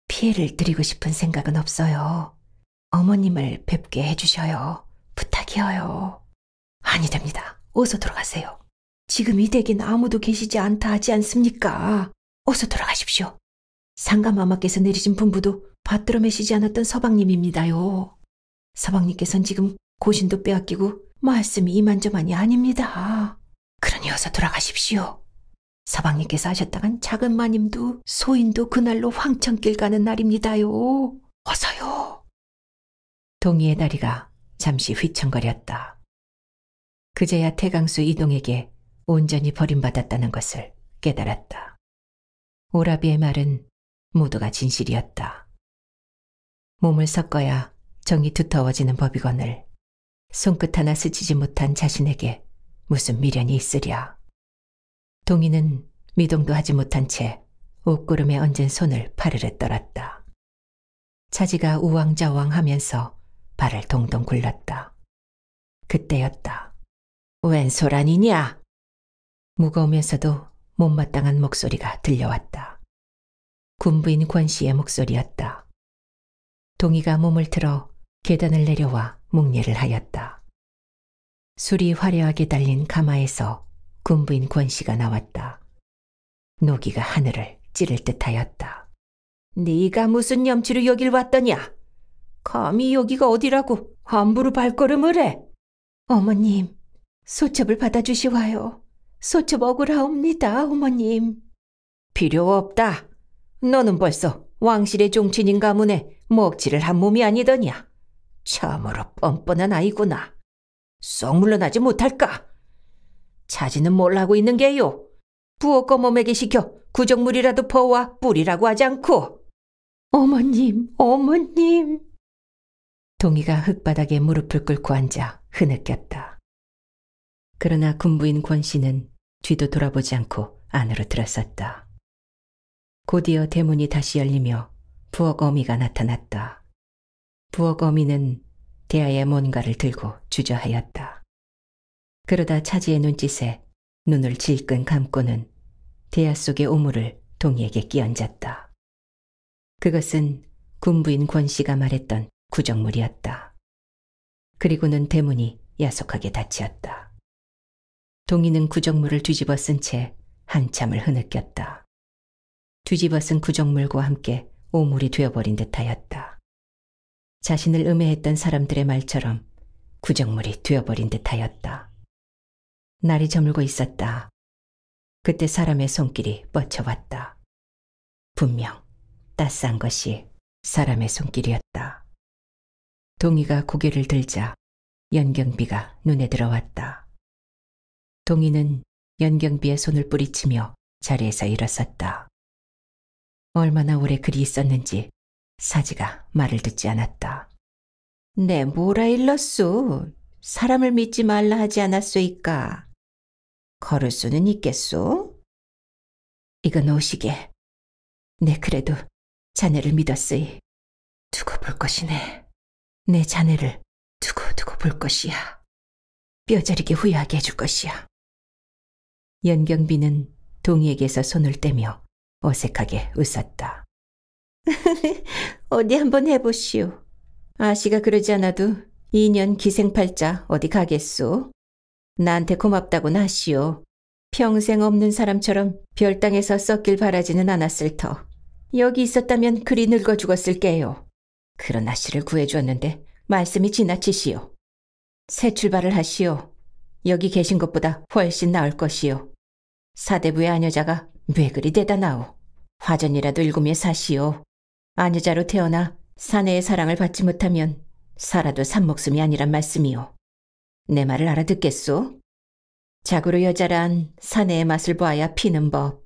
피해를 드리고 싶은 생각은 없어요. 어머님을 뵙게 해주셔요. 부탁이에요. 아니 됩니다. 어서 돌아가세요. 지금 이 댁엔 아무도 계시지 않다 하지 않습니까? 어서 돌아가십시오. 상가마마께서 내리신 분부도 받들어 매시지 않았던 서방님입니다요. 서방님께서는 지금 고신도 빼앗기고 말씀이 이만저만이 아닙니다. 그러니 어서 돌아가십시오. 서방님께서 하셨다간 작은 마님도 소인도 그날로 황천길 가는 날입니다요. 어서요. 동희의 다리가 잠시 휘청거렸다. 그제야 태강수 이동에게 온전히 버림받았다는 것을 깨달았다. 오라비의 말은 모두가 진실이었다. 몸을 섞어야 정이 두터워지는 법이거늘 손끝 하나 스치지 못한 자신에게 무슨 미련이 있으랴. 동희는 미동도 하지 못한 채 옷구름에 얹은 손을 파르르 떨었다. 차지가 우왕좌왕하면서 발을 동동 굴렀다. 그때였다. 웬 소란이냐? 무거우면서도 못마땅한 목소리가 들려왔다. 군부인 권씨의 목소리였다. 동희가 몸을 틀어 계단을 내려와 묵례를 하였다. 술이 화려하게 달린 가마에서 군부인 권씨가 나왔다. 노기가 하늘을 찌를 듯하였다. 네가 무슨 염치로 여길 왔더냐? 감히 여기가 어디라고 함부로 발걸음을 해? 어머님, 소첩을 받아주시와요. 소첩 억울하옵니다, 어머님. 필요 없다. 너는 벌써 왕실의 종친인 가문에 먹칠을 한 몸이 아니더냐. 참으로 뻔뻔한 아이구나. 썩 물러나지 못할까? 차지는 뭘 하고 있는 게요? 부엌 검엄에게 시켜 구정물이라도 퍼와 뿌리라고 하지 않고. 어머님, 어머님. 동희가 흙바닥에 무릎을 꿇고 앉아 흐느꼈다. 그러나 군부인 권씨는 뒤도 돌아보지 않고 안으로 들어섰다. 곧이어 대문이 다시 열리며 부엌 어미가 나타났다. 부엌 어미는 대야에 뭔가를 들고 주저하였다. 그러다 차지의 눈짓에 눈을 질끈 감고는 대야 속의 오물을 동희에게 끼얹었다. 그것은 군부인 권씨가 말했던 구정물이었다. 그리고는 대문이 야속하게 닫혔다. 동희는 구정물을 뒤집어 쓴 채 한참을 흐느꼈다. 뒤집어 쓴 구정물과 함께 오물이 되어버린 듯하였다. 자신을 음해했던 사람들의 말처럼 구정물이 되어버린 듯하였다. 날이 저물고 있었다. 그때 사람의 손길이 뻗쳐왔다. 분명 따스한 것이 사람의 손길이었다. 동희가 고개를 들자 연경비가 눈에 들어왔다. 동희는 연경비의 손을 뿌리치며 자리에서 일어섰다. 얼마나 오래 그리 있었는지 사지가 말을 듣지 않았다. 내 뭐라 일렀소? 사람을 믿지 말라 하지 않았소이까? 걸을 수는 있겠소? 이거 놓으시게. 내 그래도 자네를 믿었으이. 두고 볼 것이네. 내 자네를 두고 볼 것이야. 뼈저리게 후회하게 해줄 것이야. 연경비는 동희에게서 손을 떼며 어색하게 웃었다. 어디 한번 해보시오. 아씨가 그러지 않아도 2년 기생팔자 어디 가겠소? 나한테 고맙다고는 하시오. 평생 없는 사람처럼 별땅에서 썩길 바라지는 않았을 터. 여기 있었다면 그리 늙어 죽었을게요. 그런 아씨를 구해주었는데 말씀이 지나치시오. 새 출발을 하시오. 여기 계신 것보다 훨씬 나을 것이오. 사대부의 아녀자가 왜 그리 대단하오. 화전이라도 읽으며 사시오. 아녀자로 태어나 사내의 사랑을 받지 못하면 살아도 산목숨이 아니란 말씀이오. 내 말을 알아듣겠소? 자고로 여자란 사내의 맛을 보아야 피는 법.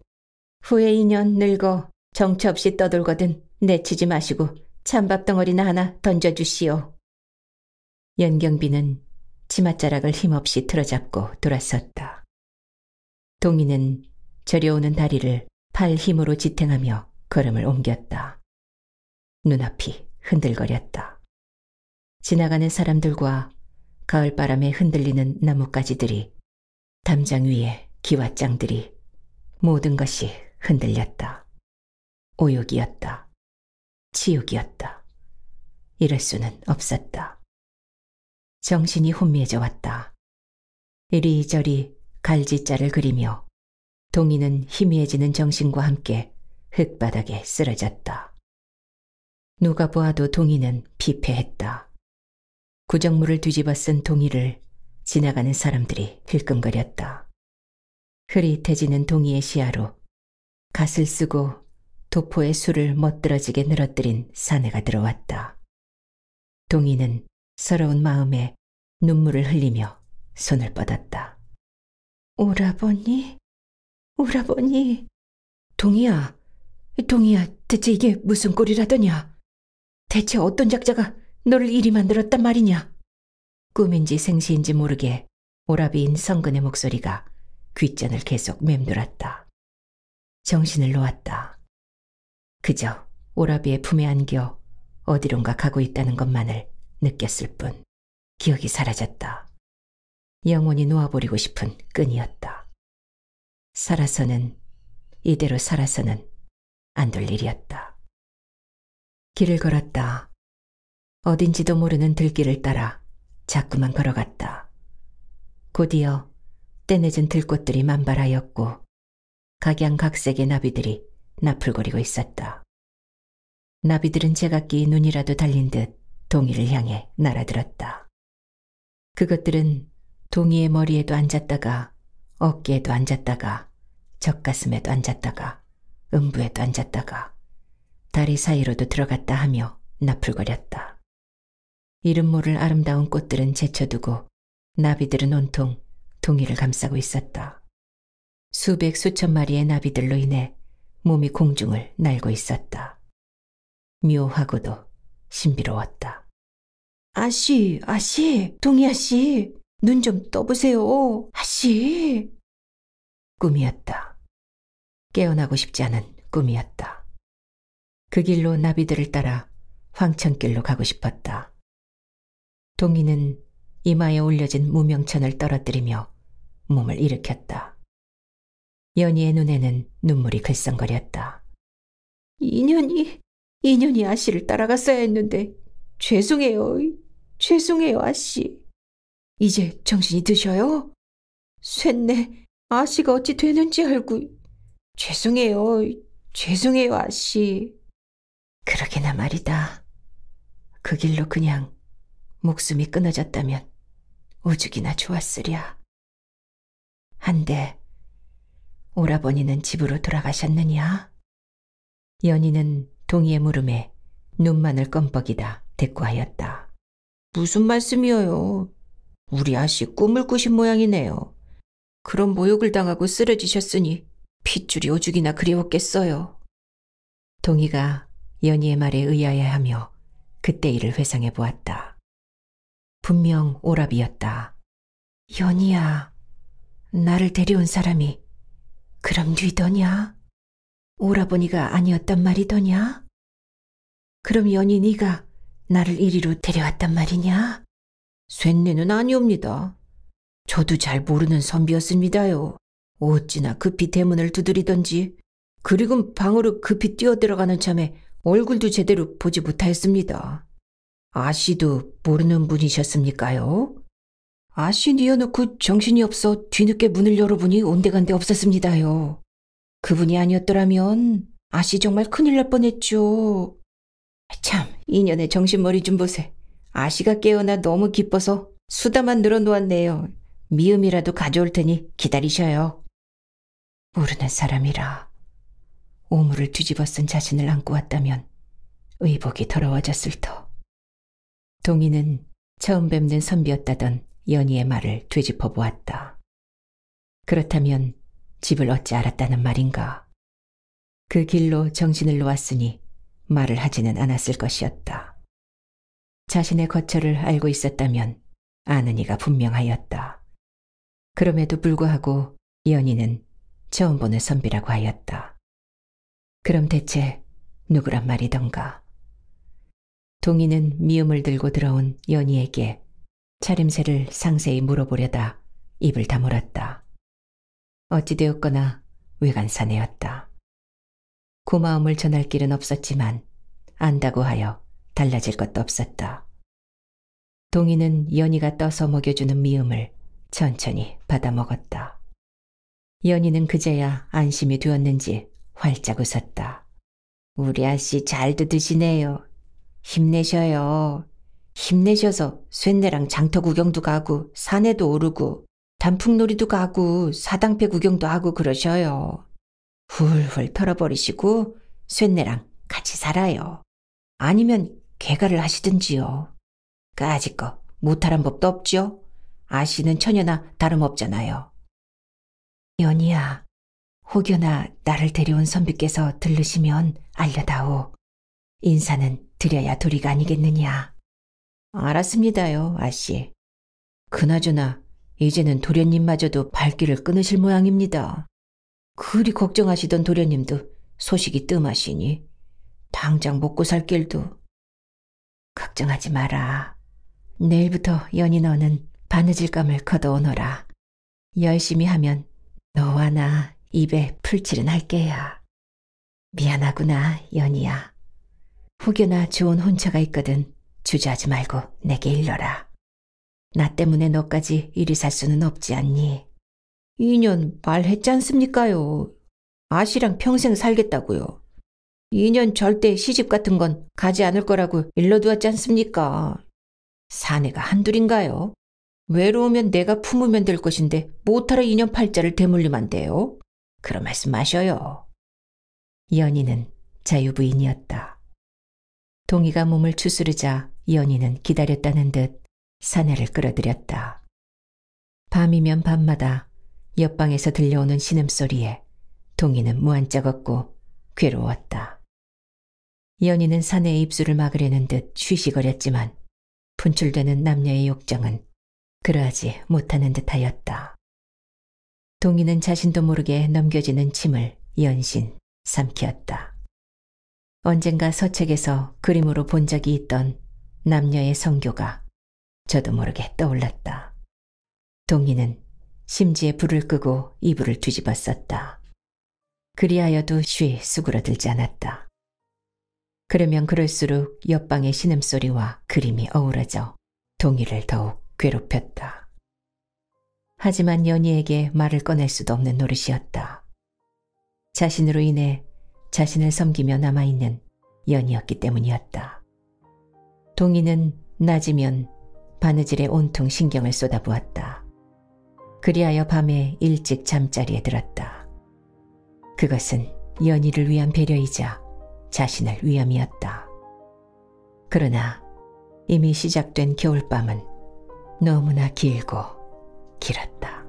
후에 2년 늙어 정처 없이 떠돌거든 내치지 마시고 찬밥 덩어리나 하나 던져주시오. 연경비는 치맛자락을 힘없이 틀어잡고 돌아섰다. 동희는 저려오는 다리를 팔 힘으로 지탱하며 걸음을 옮겼다. 눈앞이 흔들거렸다. 지나가는 사람들과 가을바람에 흔들리는 나뭇가지들이, 담장 위에 기와장들이, 모든 것이 흔들렸다. 오욕이었다. 치욕이었다. 이럴 수는 없었다. 정신이 혼미해져 왔다. 이리저리 갈짓자를 그리며 동이는 희미해지는 정신과 함께 흙바닥에 쓰러졌다. 누가 보아도 동이는 피폐했다. 구정물을 뒤집어 쓴 동이를 지나가는 사람들이 힐끔거렸다. 흐릿해지는 동이의 시야로 갓을 쓰고 도포의 술을 멋들어지게 늘어뜨린 사내가 들어왔다. 동이는 서러운 마음에 눈물을 흘리며 손을 뻗었다. 오라버니? 오라버니? 동이야, 동이야, 대체 이게 무슨 꼴이라더냐? 대체 어떤 작자가 너를 이리 만들었단 말이냐? 꿈인지 생시인지 모르게 오라비인 성근의 목소리가 귓전을 계속 맴돌았다. 정신을 놓았다. 그저 오라비의 품에 안겨 어디론가 가고 있다는 것만을 느꼈을 뿐 기억이 사라졌다. 영원히 놓아버리고 싶은 끈이었다. 살아서는, 이대로 살아서는 안 될 일이었다. 길을 걸었다. 어딘지도 모르는 들길을 따라 자꾸만 걸어갔다. 곧이어 때늦은 들꽃들이 만발하였고 각양각색의 나비들이 나풀거리고 있었다. 나비들은 제각기 눈이라도 달린 듯 동이를 향해 날아들었다. 그것들은 동이의 머리에도 앉았다가 어깨에도 앉았다가 젖가슴에도 앉았다가 음부에도 앉았다가 다리 사이로도 들어갔다 하며 나풀거렸다. 이름 모를 아름다운 꽃들은 제쳐두고 나비들은 온통 동이를 감싸고 있었다. 수백 수천 마리의 나비들로 인해 몸이 공중을 날고 있었다. 묘하고도 신비로웠다. 아씨, 동이 아씨, 눈 좀 떠보세요, 아씨. 꿈이었다. 깨어나고 싶지 않은 꿈이었다. 그 길로 나비들을 따라 황천길로 가고 싶었다. 동이는 이마에 올려진 무명천을 떨어뜨리며 몸을 일으켰다. 연희의 눈에는 눈물이 글썽거렸다. 인연이 아씨를 따라갔어야 했는데 죄송해요 아씨. 이제 정신이 드셔요? 쇳내 아씨가 어찌 되는지 알고 죄송해요 아씨. 그러게나 말이다. 그 길로 그냥 목숨이 끊어졌다면 오죽이나 좋았으랴. 한데 오라버니는 집으로 돌아가셨느냐? 연희는 동이의 물음에 눈만을 껌뻑이다 대꾸하였다. 무슨 말씀이어요? 우리 아씨 꿈을 꾸신 모양이네요. 그런 모욕을 당하고 쓰러지셨으니 핏줄이 오죽이나 그리웠겠어요. 동이가 연희의 말에 의아해하며 그때 일을 회상해 보았다. 분명 오라비였다. 연희야, 나를 데려온 사람이 그럼 뉘더냐? 오라버니가 아니었단 말이더냐? 그럼 연희 네가 나를 이리로 데려왔단 말이냐? 쇳내는 아니옵니다. 저도 잘 모르는 선비였습니다요. 어찌나 급히 대문을 두드리던지 그리고 방으로 급히 뛰어들어가는 참에 얼굴도 제대로 보지 못하였습니다. 아씨도 모르는 분이셨습니까요? 아씨 뉘어놓고 정신이 없어 뒤늦게 문을 열어보니 온데간데 없었습니다요. 그분이 아니었더라면 아씨 정말 큰일 날 뻔했죠. 참, 이년의 정신머리 좀 보세. 아씨가 깨어나 너무 기뻐서 수다만 늘어놓았네요. 미음이라도 가져올 테니 기다리셔요. 모르는 사람이라 오물을 뒤집어 쓴 자신을 안고 왔다면 의복이 더러워졌을 터. 동이는 처음 뵙는 선비였다던 연희의 말을 되짚어 보았다. 그렇다면 집을 어찌 알았다는 말인가? 그 길로 정신을 놓았으니 말을 하지는 않았을 것이었다. 자신의 거처를 알고 있었다면 아는 이가 분명하였다. 그럼에도 불구하고 연희는 처음 보는 선비라고 하였다. 그럼 대체 누구란 말이던가? 동이는 미움을 들고 들어온 연희에게 차림새를 상세히 물어보려다 입을 다물었다. 어찌되었거나 외간사내였다. 고마움을 전할 길은 없었지만 안다고 하여 달라질 것도 없었다. 동희는 연희가 떠서 먹여주는 미음을 천천히 받아먹었다. 연희는 그제야 안심이 되었는지 활짝 웃었다. 우리 아씨 잘도 드시네요. 힘내셔요. 힘내셔서 쇳내랑 장터 구경도 가고 산에도 오르고 단풍놀이도 가고 사당패 구경도 하고 그러셔요. 훌훌 털어버리시고 쇳내랑 같이 살아요. 아니면 개가를 하시든지요. 까짓거 못하란 법도 없죠. 아씨는 처녀나 다름없잖아요. 연희야, 혹여나 나를 데려온 선비께서 들르시면 알려다오. 인사는 드려야 도리가 아니겠느냐. 알았습니다요, 아씨. 그나저나 이제는 도련님마저도 발길을 끊으실 모양입니다. 그리 걱정하시던 도련님도 소식이 뜸하시니 당장 먹고 살 길도. 걱정하지 마라. 내일부터 연희 너는 바느질감을 걷어오너라. 열심히 하면 너와 나 입에 풀칠은 할 게야. 미안하구나, 연희야. 혹여나 좋은 혼처가 있거든 주저하지 말고 내게 일러라. 나 때문에 너까지 이리 살 수는 없지 않니? 2년 말했지 않습니까요? 아씨랑 평생 살겠다고요. 2년 절대 시집 같은 건 가지 않을 거라고 일러두었지 않습니까? 사내가 한둘인가요? 외로우면 내가 품으면 될 것인데 못하러 2년 팔자를 대물림한 대요. 그런 말씀 마셔요. 연희는 자유부인이었다. 동희가 몸을 추스르자 연희는 기다렸다는 듯 사내를 끌어들였다. 밤이면 밤마다 옆방에서 들려오는 신음소리에 동희는 무한쩍었고 괴로웠다. 연희는 사내의 입술을 막으려는 듯 쉬쉬거렸지만 분출되는 남녀의 욕정은 그러하지 못하는 듯하였다. 동희는 자신도 모르게 넘겨지는 침을 연신 삼키었다. 언젠가 서책에서 그림으로 본 적이 있던 남녀의 성교가 저도 모르게 떠올랐다. 동희는 심지에 불을 끄고 이불을 뒤집어 썼다. 그리하여도 쉬 수그러들지 않았다. 그러면 그럴수록 옆방의 신음소리와 그림이 어우러져 동희를 더욱 괴롭혔다. 하지만 연희에게 말을 꺼낼 수도 없는 노릇이었다. 자신으로 인해 자신을 섬기며 남아있는 연희였기 때문이었다. 동희는 낮이면 바느질에 온통 신경을 쏟아부었다. 그리하여 밤에 일찍 잠자리에 들었다. 그것은 연희를 위한 배려이자 자신을 위함이었다. 그러나 이미 시작된 겨울밤은 너무나 길고 길었다.